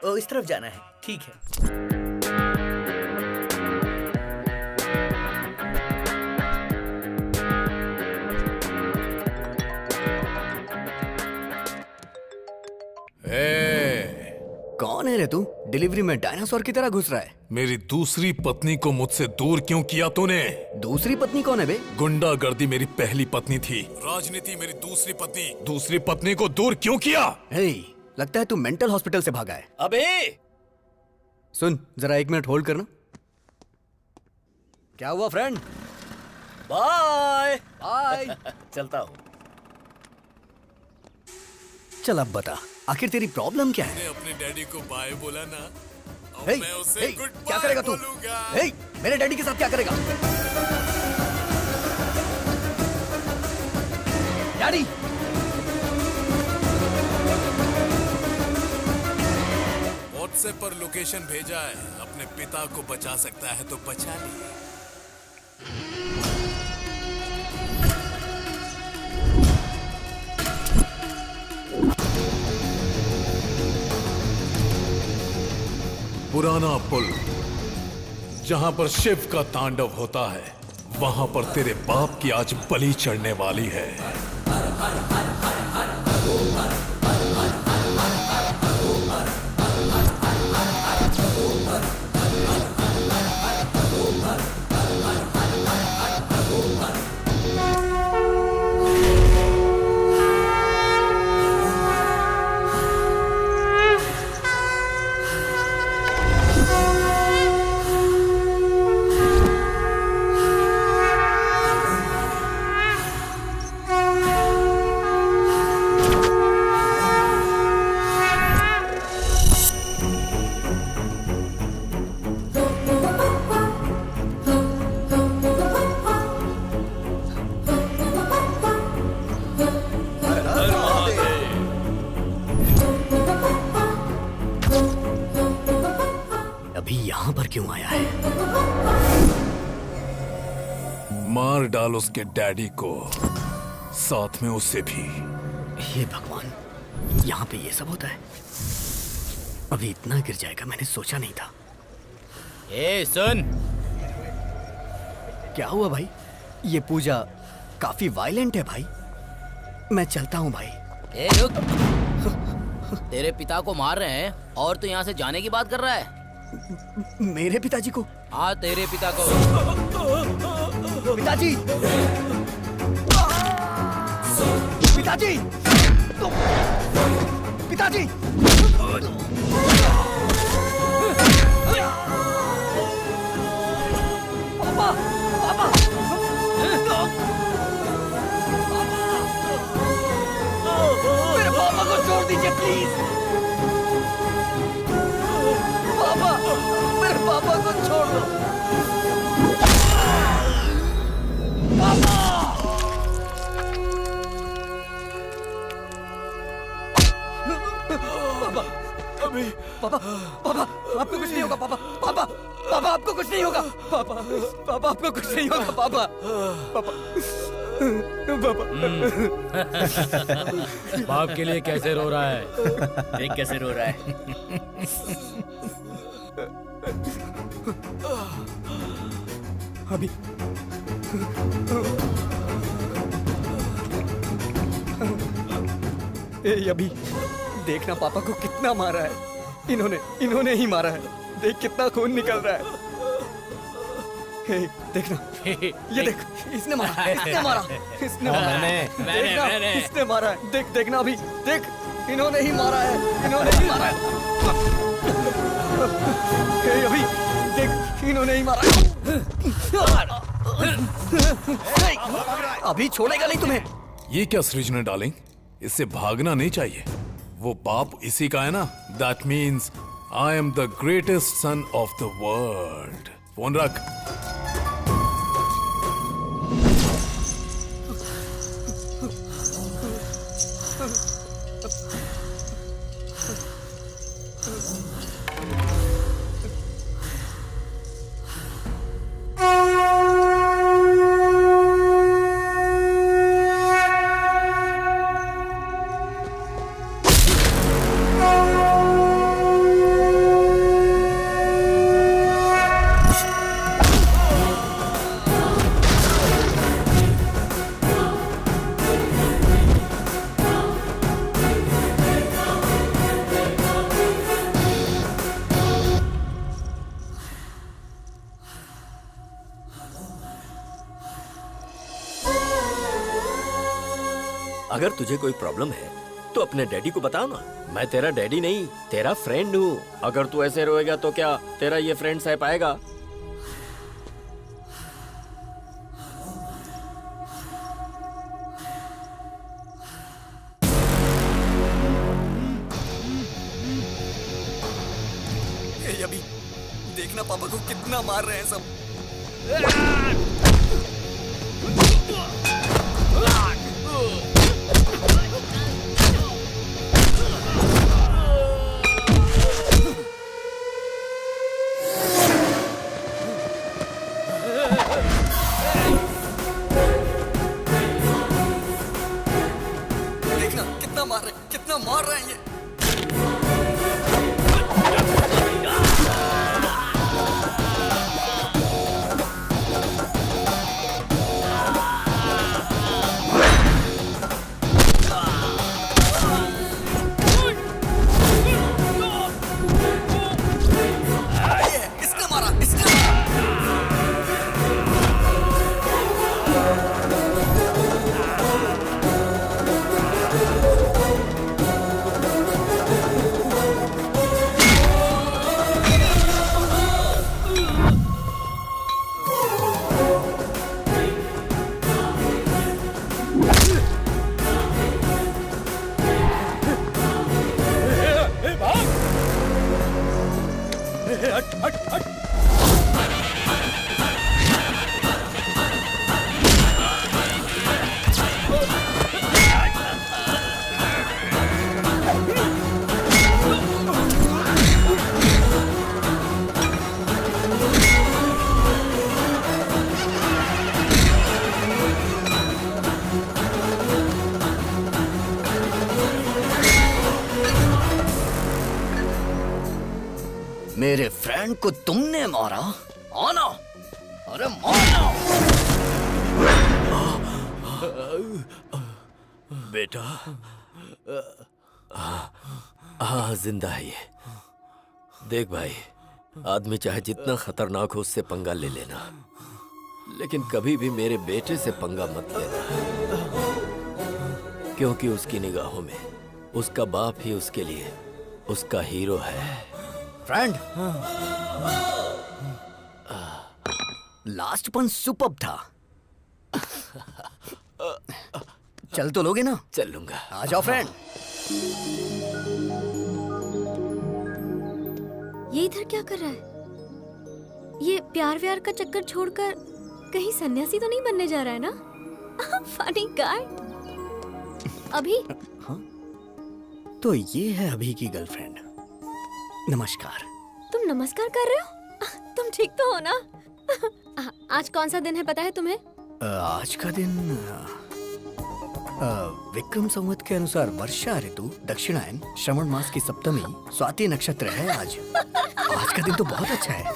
ओ, इस तरफ जाना है, ठीक है। कौन है रे तू? डिलीवरी में डायनासोर की तरह घुस रहा है। मेरी दूसरी पत्नी को मुझसे दूर क्यों किया तूने? दूसरी पत्नी कौन है बे? गुंडागर्दी मेरी पहली पत्नी थी, राजनीति मेरी दूसरी पत्नी। दूसरी पत्नी को दूर क्यों किया? हे, लगता है तू मेंटल हॉस्पिटल से भागा है। अबे सुन, जरा 1 मिनट होल्ड करना। क्या हुआ फ्रेंड? Bye bye. चलता हूँ। चल अब बता, आखिर तेरी प्रॉब्लम क्या है? अपने डैडी को बाय बोला ना, अब हे, मैं उसे हे, गुड क्या करेगा तू? हे, मेरे डैडी के साथ क्या करेगा? डैडी! व्हाट्सएप पर लोकेशन भेजा है, अपने पिता को बचा सकता है तो बचा ले। पुराना पुल जहां पर शिव का तांडव होता है, वहां पर तेरे बाप की आज बलि चढ़ने वाली है। क्यों आया है? मार डाल उसके डैडी को, साथ में उसे भी। हे भगवान, यहाँ पे ये सब होता है? अभी इतना गिर जाएगा मैंने सोचा नहीं था। ए सुन, क्या हुआ भाई? ये पूजा काफी वायलेंट है भाई। मैं चलता हूँ भाई। ए रुक, तेरे पिता को मार रहे हैं और तू यहाँ से जाने की बात कर रहा है? मेरे पिताजी को? हाँ तेरे पिता को। पिताजी! पिताजी! पिताजी! पापा! पापा! दीजिए प्लीज। पापा, मेरे पापा को छोड़ दो। पापा! पापा, अभी पापा, पापा, आपको कुछ नहीं होगा पापा, पापा, पापा आपको कुछ नहीं होगा, पापा, पापा आपको कुछ नहीं होगा, पापा, पापा, पापा। बाप के लिए कैसे रो रहा है? देख कैसे रो रहा है। अभी अभी देखना पापा को कितना मारा है। इन्होंने ही मारा है। देख कितना खून निकल रहा है। देखना, ये देख, इसने मारा, इसने मारा, इसने मारा, देखना, इसने मारा है। देख, देखना अभी, देख, इन्होंने ही मारा है, इन्होंने ही मारा है। अभी देख, इन्होंने ही मारा है। अभी छोड़ेगा नहीं तुम्हें। ये क्या सृजना डार्लिंग, इससे भागना नहीं चाहिए। वो बाप इसी का है ना। That means I am the greatest son of the world. Phone रख। अगर तुझे कोई प्रॉब्लम है तो अपने डैडी को बताओ ना। मैं तेरा डैडी नहीं, तेरा फ्रेंड हूँ। अगर तू ऐसे रोएगा तो क्या तेरा ये फ्रेंड सह पाएगा? अभी देखना पापा को कितना मार रहे हैं सब। देखना कितना मार रहे हैं ये। मेरे फ्रेंड को तुमने मारा? आना, अरे मारना। बेटा, हाँ जिंदा है ये। देख भाई, आदमी चाहे जितना खतरनाक हो उससे पंगा ले लेना, लेकिन कभी भी मेरे बेटे से पंगा मत लेना, क्योंकि उसकी निगाहों में उसका बाप ही उसके लिए उसका हीरो है। फ्रेंड, लास्ट पंच सुपर्ब था। चल तो लोगे ना? चल लूंगा। आ जाओ फ्रेंड। ये इधर क्या कर रहा है? ये प्यार व्यार का चक्कर छोड़कर कहीं सन्यासी तो नहीं बनने जा रहा है ना? Funny guy. अभी तो ये है अभी की गर्लफ्रेंड। नमस्कार। तुम नमस्कार कर रहे हो? तुम ठीक तो हो ना? आज कौन सा दिन है पता है तुम्हें? आज का दिन विक्रम संवत के अनुसार वर्षा ऋतु, दक्षिणायन, श्रवण मास की सप्तमी, स्वाति नक्षत्र है आज। आज का दिन तो बहुत अच्छा है।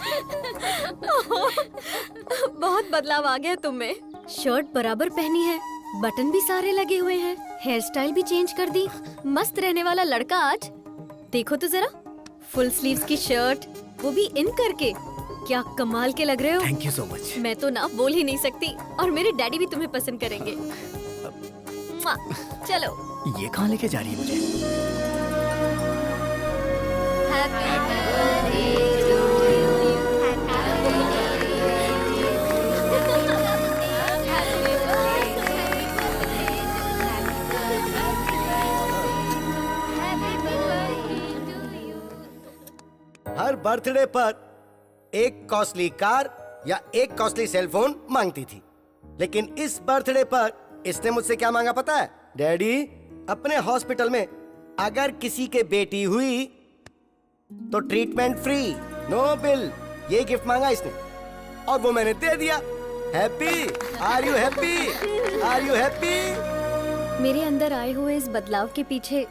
बहुत बदलाव आ गया तुम में। शर्ट बराबर पहनी है, बटन भी सारे लगे हुए हैं, हेयर स्टाइल भी चेंज कर दी। मस्त रहने वाला लड़का आज। देखो तो जरा, फुल स्लीव्स की शर्ट, वो भी इन करके। क्या कमाल के लग रहे हो। Thank you so much. मैं तो ना बोल ही नहीं सकती, और मेरे डैडी भी तुम्हें पसंद करेंगे। चलो। ये कहाँ लेके जा रही है मुझे? हर बर्थडे पर एक कॉस्टली कार या एक कॉस्टली सेलफोन मांगती थी, लेकिन इस बर्थडे पर इसने मुझसे क्या मांगा पता है? डैडी, अपने हॉस्पिटल में अगर किसी के बेटी हुई तो ट्रीटमेंट फ्री, नो बिल। ये गिफ्ट मांगा इसने और वो मैंने दे दिया। Happy? Are you happy? Are you happy? मेरे अंदर आए हुए इस बदलाव के पीछे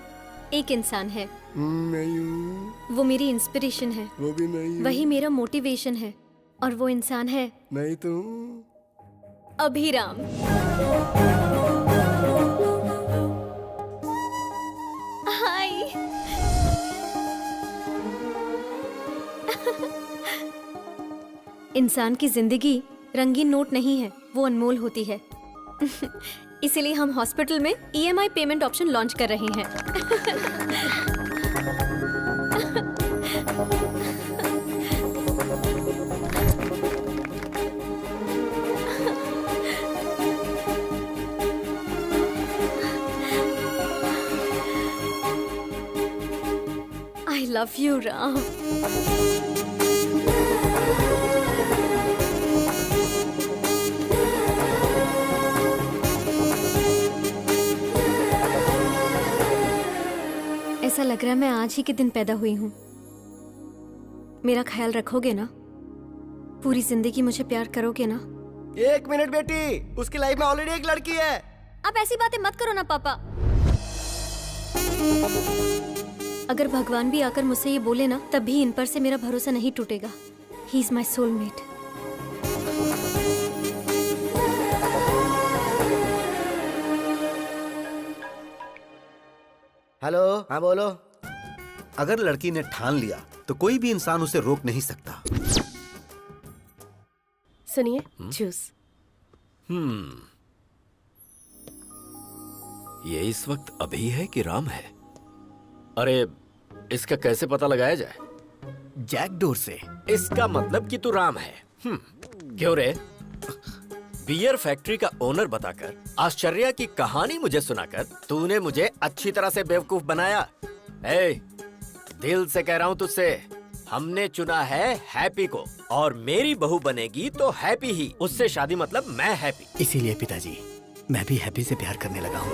एक इंसान है। नहीं हूँ। वो मेरी इंस्पिरेशन है। वो भी नहीं हूँ। वही मेरा मोटिवेशन है, और वो इंसान है नहीं तो अभिराम। हाय। इंसान की जिंदगी रंगीन नोट नहीं है, वो अनमोल होती है। इसीलिए हम हॉस्पिटल में EMI पेमेंट ऑप्शन लॉन्च कर रहे हैं। I love you, Ram. ऐसा लग रहा है मैं आज ही के दिन पैदा हुई हूँ। मेरा ख्याल रखोगे ना? पूरी जिंदगी मुझे प्यार करोगे ना? एक मिनट बेटी, उसकी लाइफ में ऑलरेडी एक लड़की है। आप ऐसी बातें मत करो ना पापा। अगर भगवान भी आकर मुझसे ये बोले ना, तब भी इन पर से मेरा भरोसा नहीं टूटेगा। He is my soulmate. Hello, हाँ बोलो। अगर लड़की ने ठान लिया तो कोई भी इंसान उसे रोक नहीं सकता। सुनिए, जूस। ये इस वक्त अभी है कि राम है? अरे, इसका कैसे पता लगाया जाए? जैकडोर से। इसका मतलब कि तू राम है। क्यों रे? बियर फैक्ट्री का ओनर बताकर, आश्चर्य की कहानी मुझे सुनाकर तूने मुझे अच्छी तरह से बेवकूफ बनाया। ए, दिल से कह रहा हूँ तुझसे, हमने चुना है हैप्पी को, और मेरी बहू बनेगी तो हैप्पी ही। उससे शादी मतलब मैं हैप्पी। इसीलिए पिताजी, मैं भी हैप्पी से प्यार करने लगा हूँ।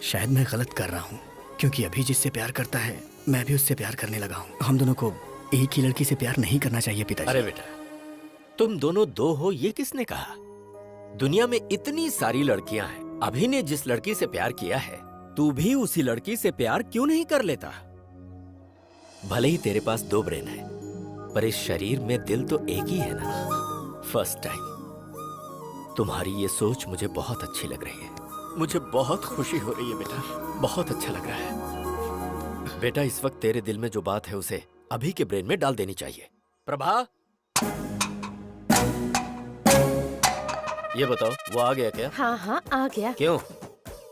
शायद मैं गलत कर रहा हूँ, क्योंकि अभी जिससे प्यार करता है मैं भी उससे प्यार करने लगा हूँ। हम दोनों को एक ही लड़की से प्यार नहीं करना चाहिए पिताजी। अरे बेटा, तुम दोनों दो हो ये किसने कहा? दुनिया में इतनी सारी लड़कियां हैं। अभी ने जिस लड़की से प्यार किया है, तू भी उसी लड़की से प्यार क्यों नहीं कर लेता? भले ही तेरे पास दो ब्रेन है, पर इस शरीर में दिल तो एक ही है ना। फर्स्ट टाइम तुम्हारी ये सोच मुझे बहुत अच्छी लग रही है। मुझे बहुत खुशी हो रही है बेटा, बहुत अच्छा लग रहा है। बेटा, इस वक्त तेरे दिल में जो बात है उसे अभी के ब्रेन में डाल देनी चाहिए। प्रभा, ये बताओ, वो आ गया क्या? हाँ हाँ, आ गया। क्यों?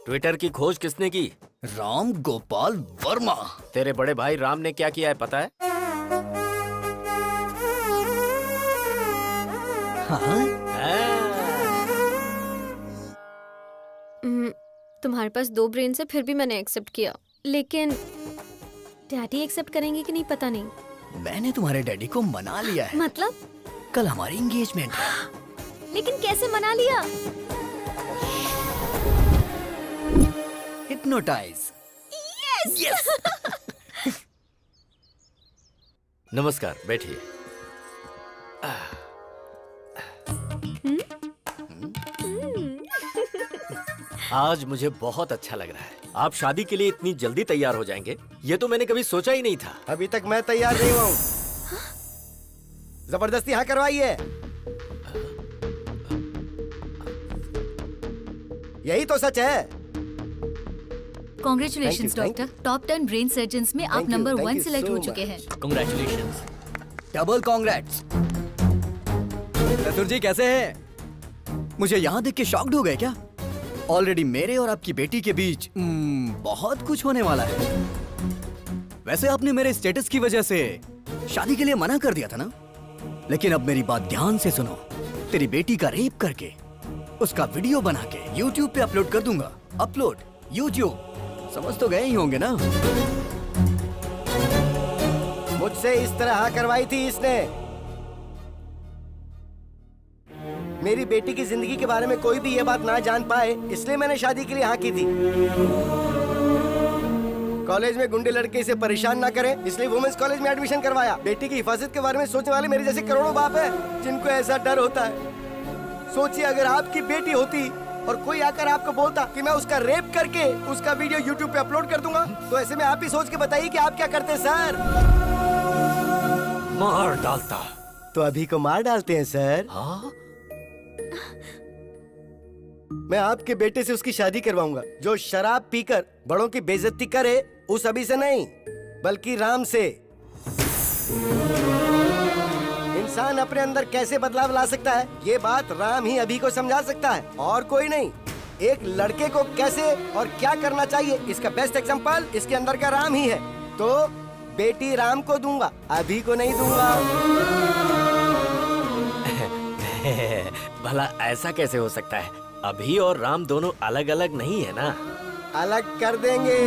ट्विटर की खोज किसने की? राम गोपाल वर्मा। तेरे बड़े भाई राम ने क्या किया है पता है? हाँ? तुम्हारे पास 2 ब्रेन से फिर भी मैंने एक्सेप्ट किया, लेकिन डैडी एक्सेप्ट करेंगे कि नहीं पता नहीं। मैंने तुम्हारे डैडी को मना लिया है। मतलब? कल हमारी एंगेजमेंट है। लेकिन कैसे मना लिया? हिप्नोटाइज। यस। नमस्कार, बैठिए। आज मुझे बहुत अच्छा लग रहा है। आप शादी के लिए इतनी जल्दी तैयार हो जाएंगे, ये तो मैंने कभी सोचा ही नहीं था। अभी तक मैं तैयार नहीं हुआ हूँ। जबरदस्ती हाँ करवाइए। यही तो सच है। Congratulations doctor, top 10 brain surgeons में आप नंबर 1 सिलेक्ट हो चुके हैं। कांग्रेचुलेशंस। Double congrats. चतुर जी कैसे हैं? मुझे यहाँ देख के शॉक्ड हो गए क्या? ऑलरेडी मेरे और आपकी बेटी के बीच बहुत कुछ होने वाला है। वैसे आपने मेरे स्टेटस की वजह से शादी के लिए मना कर दिया था ना? लेकिन अब मेरी बात ध्यान से सुनो। तेरी बेटी का रेप करके उसका वीडियो बना के YouTube पे अपलोड कर दूंगा। Upload YouTube। समझ तो गए ही होंगे ना? मुझसे इस तरह हाँ करवाई थी इसने। मेरी बेटी की जिंदगी के बारे में कोई भी ये बात ना जान पाए, इसलिए मैंने शादी के लिए हाँ की थी। कॉलेज में गुंडे लड़के इसे परेशान ना करें, इसलिए वुमेन्स कॉलेज में एडमिशन करवाया। बेटी की हिफाजत के बारे में सोचने वाले मेरे जैसे करोड़ों बाप हैं, जिनको ऐसा डर होता है। सोचिए अगर आपकी बेटी होती और कोई आकर आपको बोलता कि मैं उसका रेप करके उसका वीडियो YouTube पे अपलोड कर दूंगा, तो ऐसे में आप ही सोच के बताइए कि आप क्या करते सर? मार डालता। तो अभी को मार डालते हैं सर? हाँ? मैं आपके बेटे से उसकी शादी करवाऊंगा। जो शराब पीकर बड़ों की बेइज्जती करे, उस अभी से नहीं बल्कि राम से। इंसान अपने अंदर कैसे बदलाव ला सकता है, ये बात राम ही अभी को समझा सकता है, और कोई नहीं। एक लड़के को कैसे और क्या करना चाहिए, इसका बेस्ट एग्जांपल इसके अंदर का राम ही है। तो बेटी राम को दूंगा, अभी को नहीं दूंगा। भला ऐसा कैसे हो सकता है? अभी और राम दोनों अलग अलग नहीं है ना? अलग कर देंगे।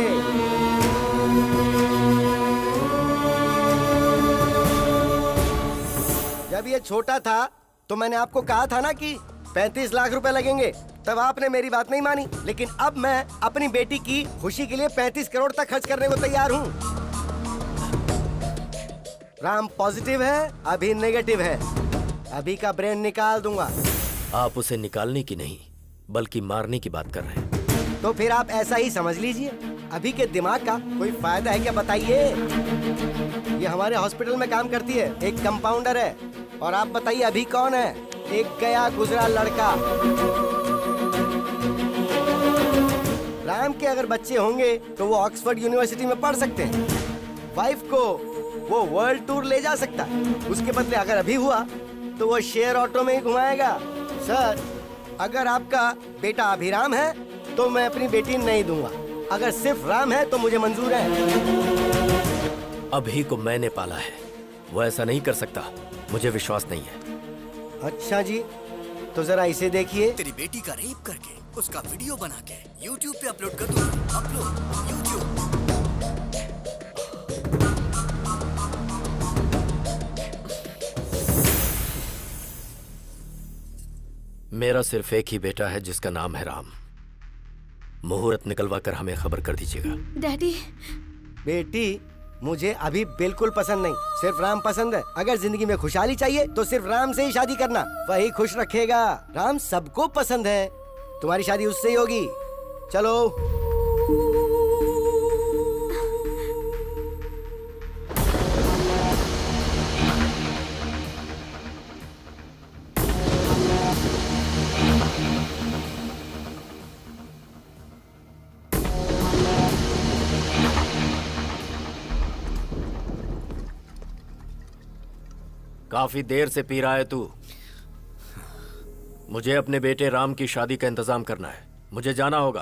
जब ये छोटा था तो मैंने आपको कहा था ना कि 35 लाख रुपए लगेंगे, तब आपने मेरी बात नहीं मानी। लेकिन अब मैं अपनी बेटी की खुशी के लिए 35 करोड़ तक खर्च करने को तैयार हूँ। राम पॉजिटिव है, अभी नेगेटिव है। अभी का ब्रेन निकाल दूंगा। आप उसे निकालने की नहीं बल्कि मारने की बात कर रहे हैं। तो फिर आप ऐसा ही समझ लीजिए। अभी के दिमाग का कोई फायदा है क्या बताइए? ये हमारे हॉस्पिटल में काम करती है, एक कंपाउंडर है। और आप बताइए अभी कौन है? एक गया गुजरा लड़का। राम के अगर बच्चे होंगे तो वो ऑक्सफोर्ड यूनिवर्सिटी में पढ़ सकते हैं। वाइफ को वो वर्ल्ड टूर ले जा सकता है। उसके बदले अगर अभी हुआ तो वो शेयर ऑटो में ही घुमाएगा। सर, अगर आपका बेटा अभिराम है तो मैं अपनी बेटी नहीं दूंगा। अगर सिर्फ राम है तो मुझे मंजूर है। अभी को मैंने पाला है, वो ऐसा नहीं कर सकता। मुझे विश्वास नहीं है। अच्छा जी, तो जरा इसे देखिए। तेरी बेटी का रेप करके उसका वीडियो बना के YouTube पे अपलोड कर दूंगा। Upload YouTube। मेरा सिर्फ एक ही बेटा है जिसका नाम है राम। मुहूर्त निकलवा कर हमें खबर कर दीजिएगा। डैडी। बेटी मुझे अभी बिल्कुल पसंद नहीं, सिर्फ राम पसंद है। अगर जिंदगी में खुशहाली चाहिए तो सिर्फ राम से ही शादी करना, वही खुश रखेगा। राम सबको पसंद है, तुम्हारी शादी उससे ही होगी। चलो। काफी देर से पी रहा है तू। मुझे अपने बेटे राम की शादी का इंतजाम करना है। मुझे जाना होगा।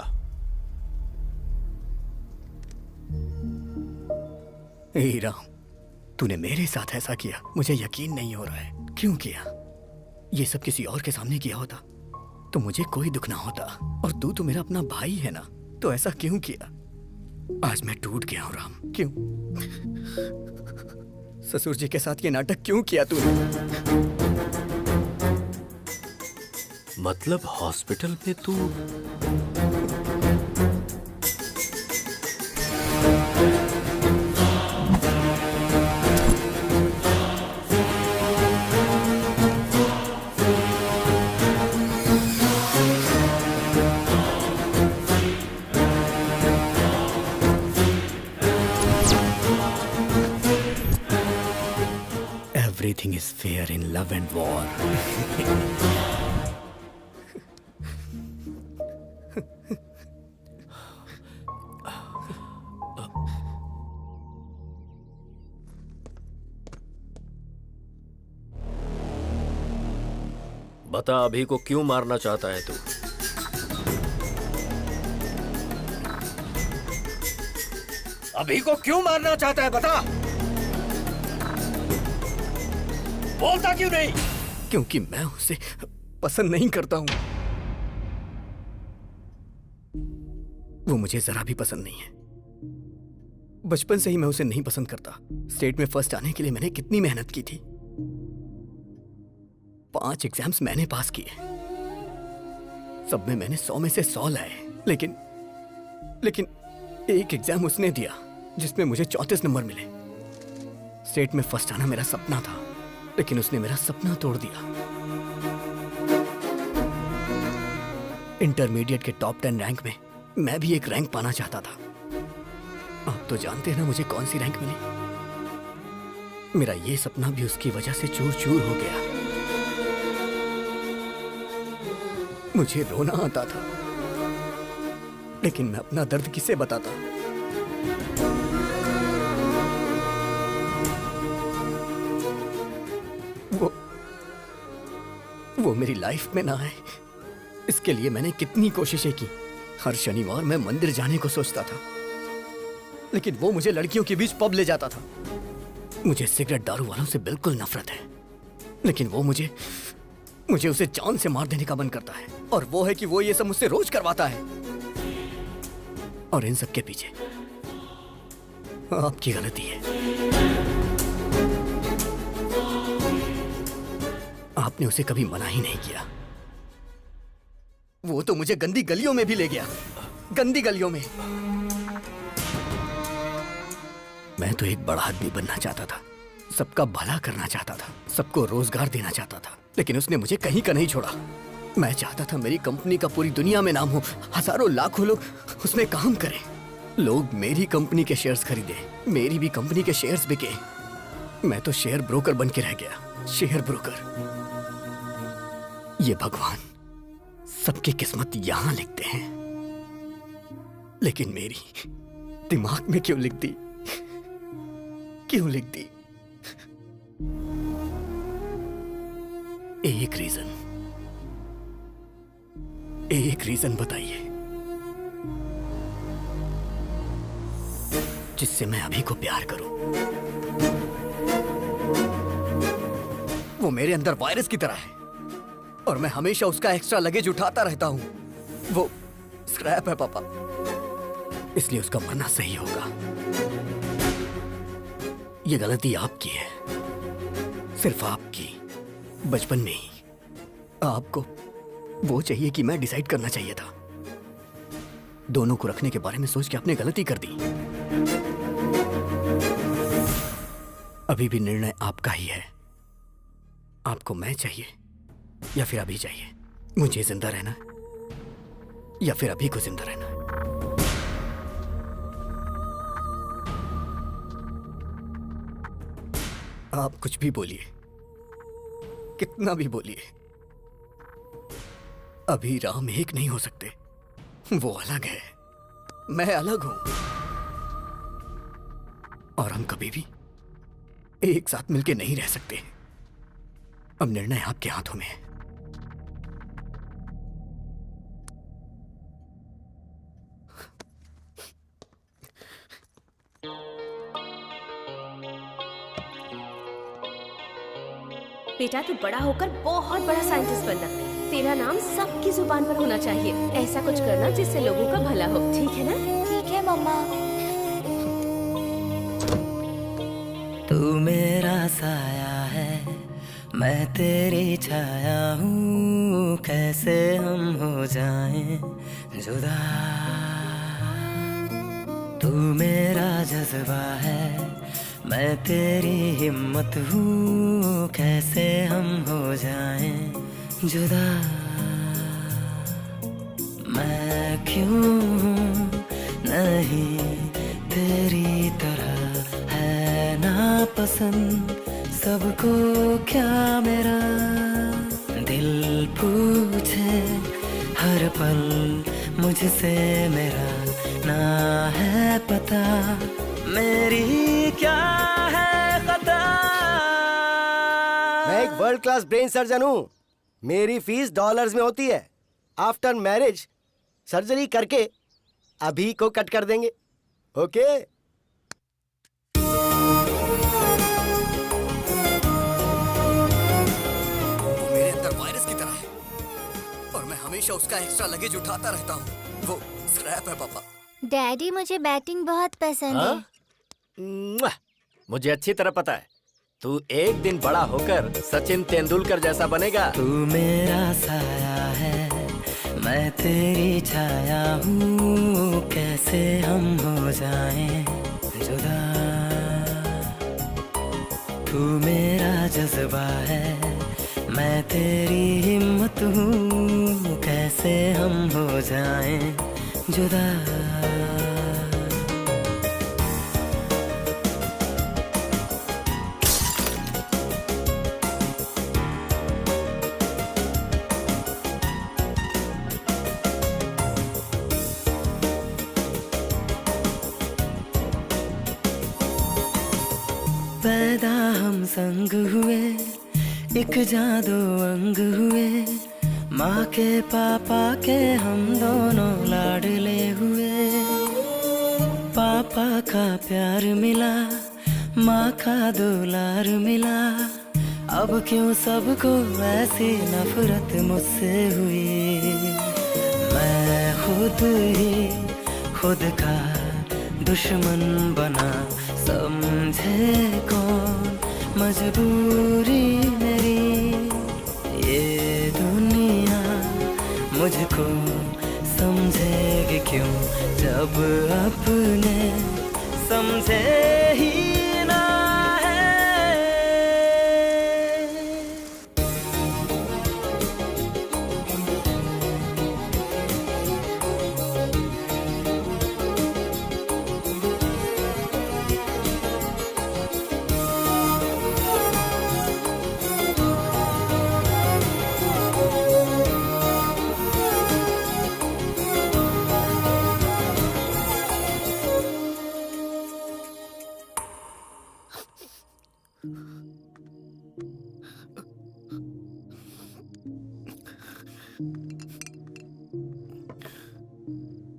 हे राम, तूने मेरे साथ ऐसा किया, मुझे यकीन नहीं हो रहा है। क्यों किया? ये सब किसी और के सामने किया होता तो मुझे कोई दुख ना होता। और तू तो मेरा अपना भाई है ना, तो ऐसा क्यों किया? आज मैं टूट गया हूं राम। क्यों? ससुर जी के साथ ये नाटक क्यों किया तूने? मतलब हॉस्पिटल में तू Everything is fair in love and war. बता अभी को क्यों मारना चाहता है तू? अभी को क्यों मारना चाहता है बता। बोलता क्यों नहीं? क्योंकि मैं उसे पसंद नहीं करता हूं। वो मुझे जरा भी पसंद नहीं है। बचपन से ही मैं उसे नहीं पसंद करता। स्टेट में फर्स्ट आने के लिए मैंने कितनी मेहनत की थी। 5 एग्जाम्स मैंने पास किए, सब में मैंने 100 में से 100 लाए। लेकिन एक एग्जाम उसने दिया जिसमें मुझे 34 नंबर मिले। स्टेट में फर्स्ट आना मेरा सपना था, लेकिन उसने मेरा सपना तोड़ दिया। इंटरमीडिएट के टॉप 10 रैंक में मैं भी एक रैंक पाना चाहता था। आप तो जानते हैं ना मुझे कौन सी रैंक मिली। मेरा ये सपना भी उसकी वजह से चूर चूर हो गया। मुझे रोना आता था, लेकिन मैं अपना दर्द किसे बताता? वो मेरी लाइफ में ना आए, इसके लिए मैंने कितनी कोशिशें की। हर शनिवार मैं मंदिर जाने को सोचता था, लेकिन वो मुझे लड़कियों के बीच पब ले जाता था। मुझे सिगरेट दारू वालों से बिल्कुल नफरत है, लेकिन वो मुझे उसे जान से मार देने का मन करता है। और वो है कि वो ये सब मुझसे रोज करवाता है। और इन सब के पीछे आपकी गलती है। आपने उसे कभी मना ही नहीं किया। वो तो मुझे गंदी गलियों में भी ले गया, गंदी गलियों में। मैं तो एक बड़ा आदमी बनना चाहता था, सबका भला करना चाहता था, सबको रोजगार देना चाहता था, लेकिन उसने मुझे कहीं का नहीं छोड़ा। मैं चाहता था मेरी कंपनी का पूरी दुनिया में नाम हो, हजारों लाखों लोग उसमें काम करें। लोग मेरी कंपनी के शेयर्स खरीदे, मेरी भी कंपनी के शेयर्स बिके। मैं तो शेयर ब्रोकर बन के रह गया, शेयर ब्रोकर। ये भगवान सबकी किस्मत यहां लिखते हैं, लेकिन मेरी दिमाग में क्यों लिख दी? क्यों लिख दी? एक रीजन बताइए जिससे मैं अभी को प्यार करूं। वो मेरे अंदर वायरस की तरह है और मैं हमेशा उसका एक्स्ट्रा लगेज उठाता रहता हूं। वो स्क्रैप है पापा, इसलिए उसका मरना सही होगा। ये गलती आपकी है, सिर्फ आपकी। बचपन में ही आपको वो चाहिए कि मैं डिसाइड करना चाहिए था। दोनों को रखने के बारे में सोच के आपने गलती कर दी। अभी भी निर्णय आपका ही है। आपको मैं चाहिए या फिर अभी चाहिए? मुझे जिंदा रहना या फिर अभी को जिंदा रहना? आप कुछ भी बोलिए, कितना भी बोलिए, अभी राम एक नहीं हो सकते। वो अलग है, मैं अलग हूं, और हम कभी भी एक साथ मिलके नहीं रह सकते। अब निर्णय आपके हाथों में है। बेटा तू बड़ा होकर बहुत बड़ा साइंटिस्ट बनना। तेरा नाम सबकी जुबान पर होना चाहिए। ऐसा कुछ करना जिससे लोगों का भला हो, ठीक है ना? ठीक है मम्मा। तू मेरा साया है, मैं तेरी छाया हूँ, कैसे हम हो जाएं जुदा। तू मेरा जज्बा है, मैं तेरी हिम्मत हूँ, कैसे हम हो जाएं जुदा। मैं क्यों हूँ नहीं तेरी तरह, है ना पसंद सबको क्या मेरा। दिल पूछे हर पल मुझसे मेरा, ना है पता मेरी क्या है खता। मैं एक वर्ल्ड क्लास ब्रेन सर्जन हूँ। मेरी फीस डॉलर्स में होती है। आफ्टर मैरिज सर्जरी करके अभी को कट कर देंगे। ओके? वो मेरे अंदर वायरस की तरह है और मैं हमेशा उसका एक्स्ट्रा लगेज उठाता रहता हूँ। वो स्क्रैप है पापा। डैडी मुझे बैटिंग बहुत पसंद है। मुआ! मुझे अच्छी तरह पता है तू एक दिन बड़ा होकर सचिन तेंदुलकर जैसा बनेगा। तू मेरा साया है, मैं तेरी छाया हूँ, कैसे हम हो जाएं जुदा। तू मेरा जज्बा है, मैं तेरी हिम्मत हूँ, कैसे हम हो जाएं जुदा। पैदा हम संग हुए, एक जादू अंग हुए, माँ के पापा के हम दोनों लाडले हुए। पापा का प्यार मिला, माँ का दुलार मिला, अब क्यों सबको ऐसी नफरत मुझसे हुई। मैं खुद ही खुद का दुश्मन बना, समझे कौन मजबूरी मेरी। ये दुनिया मुझको समझेगी क्यों, जब अपने समझे ही ना है।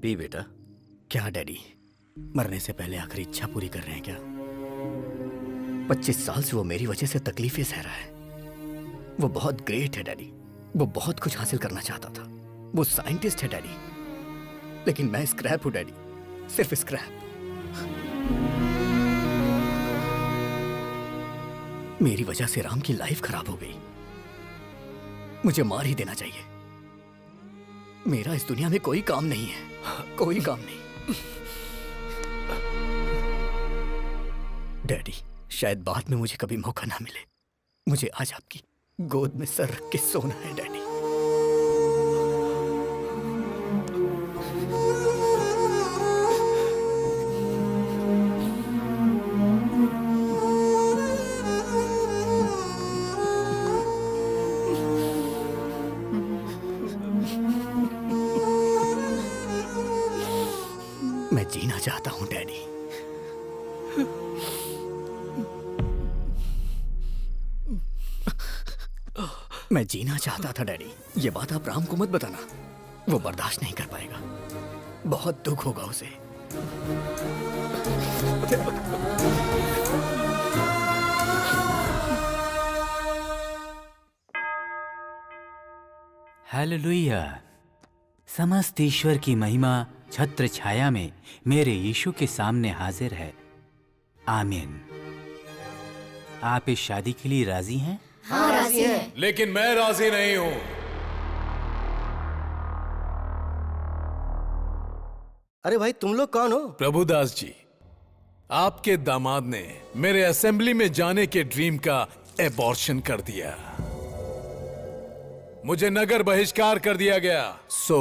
पी बेटा। क्या डैडी मरने से पहले आखिरी इच्छा पूरी कर रहे हैं क्या? 25 साल से वो मेरी वजह से तकलीफें सह रहा है। वो बहुत ग्रेट है डैडी, वो बहुत कुछ हासिल करना चाहता था, वो साइंटिस्ट है डैडी, लेकिन मैं स्क्रैप हूं डैडी, सिर्फ स्क्रैप। मेरी वजह से राम की लाइफ खराब हो गई। मुझे मार ही देना चाहिए। मेरा इस दुनिया में कोई काम नहीं है, कोई काम नहीं। डैडी शायद बाद में मुझे कभी मौका ना मिले। मुझे आज आपकी गोद में सर रख के सोना है डैडी। मैं जीना चाहता हूं डैडी। मैं जीना चाहता था डैडी। ये बात आप राम को मत बताना, वो बर्दाश्त नहीं कर पाएगा, बहुत दुख होगा उसे। हालेलुया। समस्त ईश्वर की महिमा छत्र छाया में मेरे यीशु के सामने हाजिर है। आमीन। आप इस शादी के लिए राजी हैं? हाँ, राजी हैं। लेकिन मैं राजी नहीं हूं। अरे भाई तुम लोग कौन हो? प्रभुदास जी, आपके दामाद ने मेरे असेंबली में जाने के ड्रीम का एबॉर्शन कर दिया। मुझे नगर बहिष्कार कर दिया गया। सो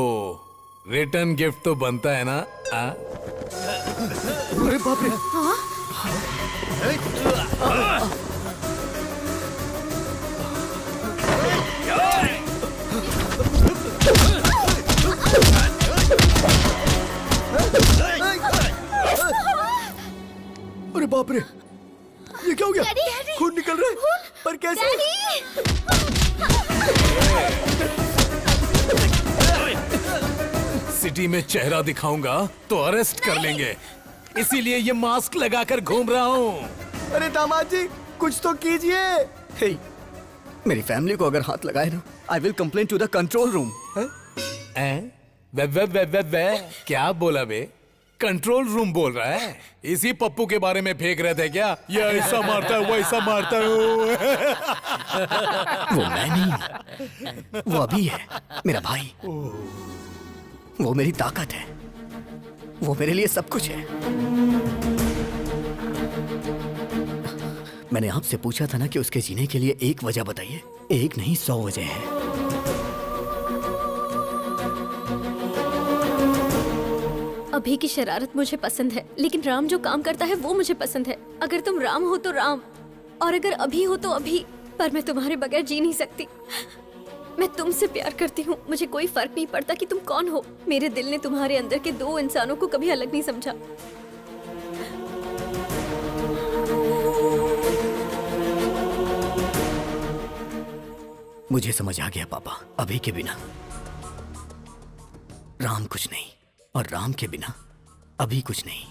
रिटर्न गिफ्ट तो बनता है ना? अरे बाप रे! अरे बाप रे! ये क्या हो गया? खून निकल रहा है। पर कैसे? सिटी में चेहरा दिखाऊंगा तो अरेस्ट कर लेंगे, इसीलिए ये मास्क लगाकर घूम रहा हूँ। अरे दामाद जी, कुछ तो कीजिए। हे, मेरी फैमिली को अगर हाथ लगाए ना, I will complain to the control room. वे क्या बोला बे? कंट्रोल रूम बोल रहा है? इसी पप्पू के बारे में फेंक रहे थे क्या? ये ऐसा मारता है, वो ऐसा मारता है। वो मैं नहीं, वो अभी है, मेरा भाई। वो मेरी ताकत है, वो मेरे लिए सब कुछ है। मैंने आपसे पूछा था ना कि उसके जीने के लिए एक वजह बताइए। एक नहीं, 100 वजह है। अभी की शरारत मुझे पसंद है, लेकिन राम जो काम करता है वो मुझे पसंद है। अगर तुम राम हो तो राम, और अगर अभी हो तो अभी। पर मैं तुम्हारे बगैर जी नहीं सकती। मैं तुमसे प्यार करती हूँ। मुझे कोई फर्क नहीं पड़ता कि तुम कौन हो। मेरे दिल ने तुम्हारे अंदर के दो इंसानों को कभी अलग नहीं समझा। मुझे समझ आ गया पापा। अभी के बिना राम कुछ नहीं, और राम के बिना अभी कुछ नहीं।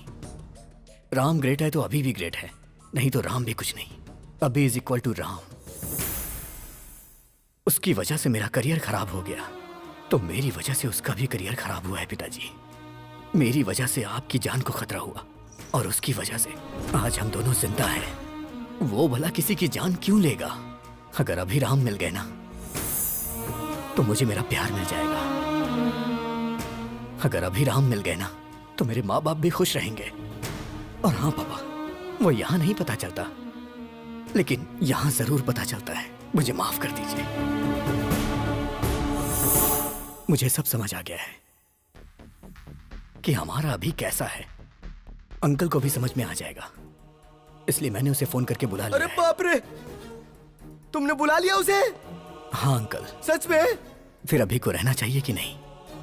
राम ग्रेट है तो अभी भी ग्रेट है, नहीं तो राम भी कुछ नहीं। अभी इज इक्वल टू राम। उसकी वजह से मेरा करियर खराब हो गया, तो मेरी वजह से उसका भी करियर खराब हुआ है पिताजी। मेरी वजह से आपकी जान को खतरा हुआ, और उसकी वजह से आज हम दोनों जिंदा हैं। वो भला किसी की जान क्यों लेगा? अगर अभी राम मिल गए ना, तो मुझे मेरा प्यार मिल जाएगा। अगर अभी राम मिल गए ना, तो मेरे माँ बाप भी खुश रहेंगे। और हाँ पापा, वो यहाँ नहीं पता चलता, लेकिन यहाँ जरूर पता चलता है। मुझे माफ कर दीजिए। मुझे सब समझ आ गया है कि हमारा अभी कैसा है। अंकल को भी समझ में आ जाएगा, इसलिए मैंने उसे फोन करके बुला लिया। अरे बाप रे! तुमने बुला लिया उसे? हाँ अंकल। सच में? फिर अभी को रहना चाहिए कि नहीं,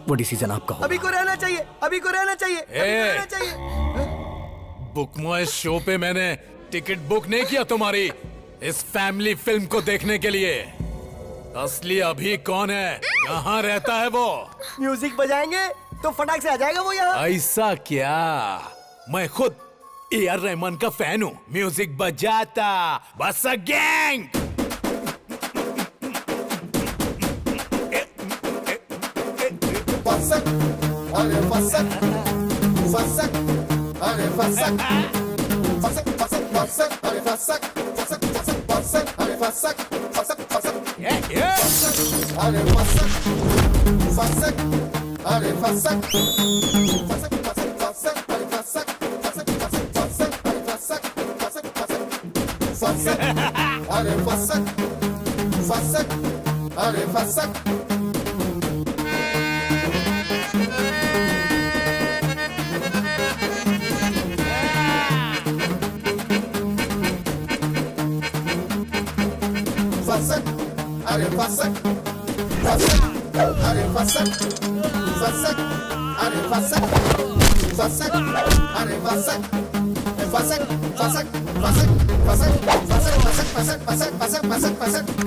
वो डिसीजन आपका होगा। अभी को रहना चाहिए, अभी को रहना चाहिए, अभी को रहना चाहिए। बुक माय शो पे मैंने टिकट बुक नहीं किया तुम्हारी इस फैमिली फिल्म को देखने के लिए। असली अभी कौन है? कहाँ रहता है वो? म्यूजिक बजाएंगे तो फटाक से आ जाएगा वो यहाँ। ऐसा क्या? मैं खुद ए.आर. रहमान का फैन हूँ। म्यूजिक बजाता बस गैंग।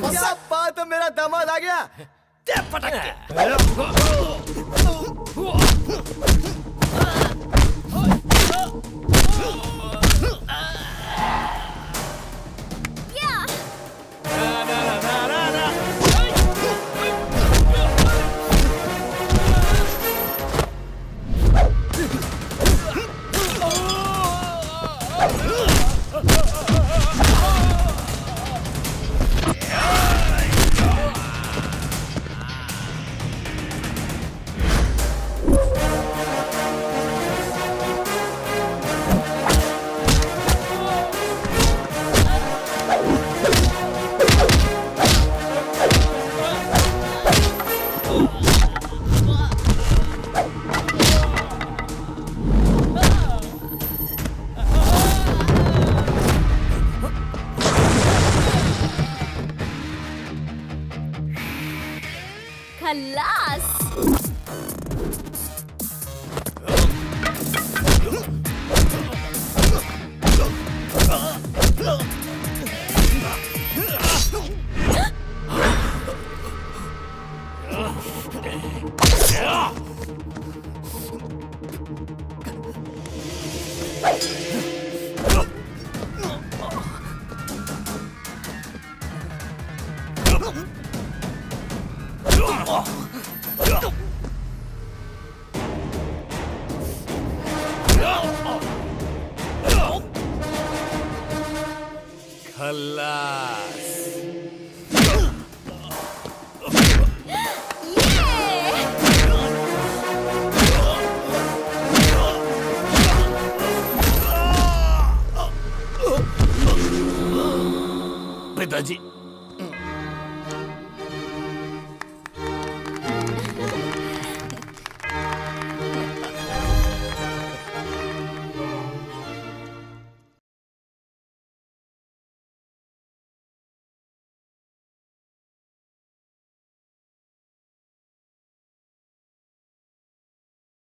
क्या बात है, मेरा दामाद आ गया। खल्लास। खल्लास।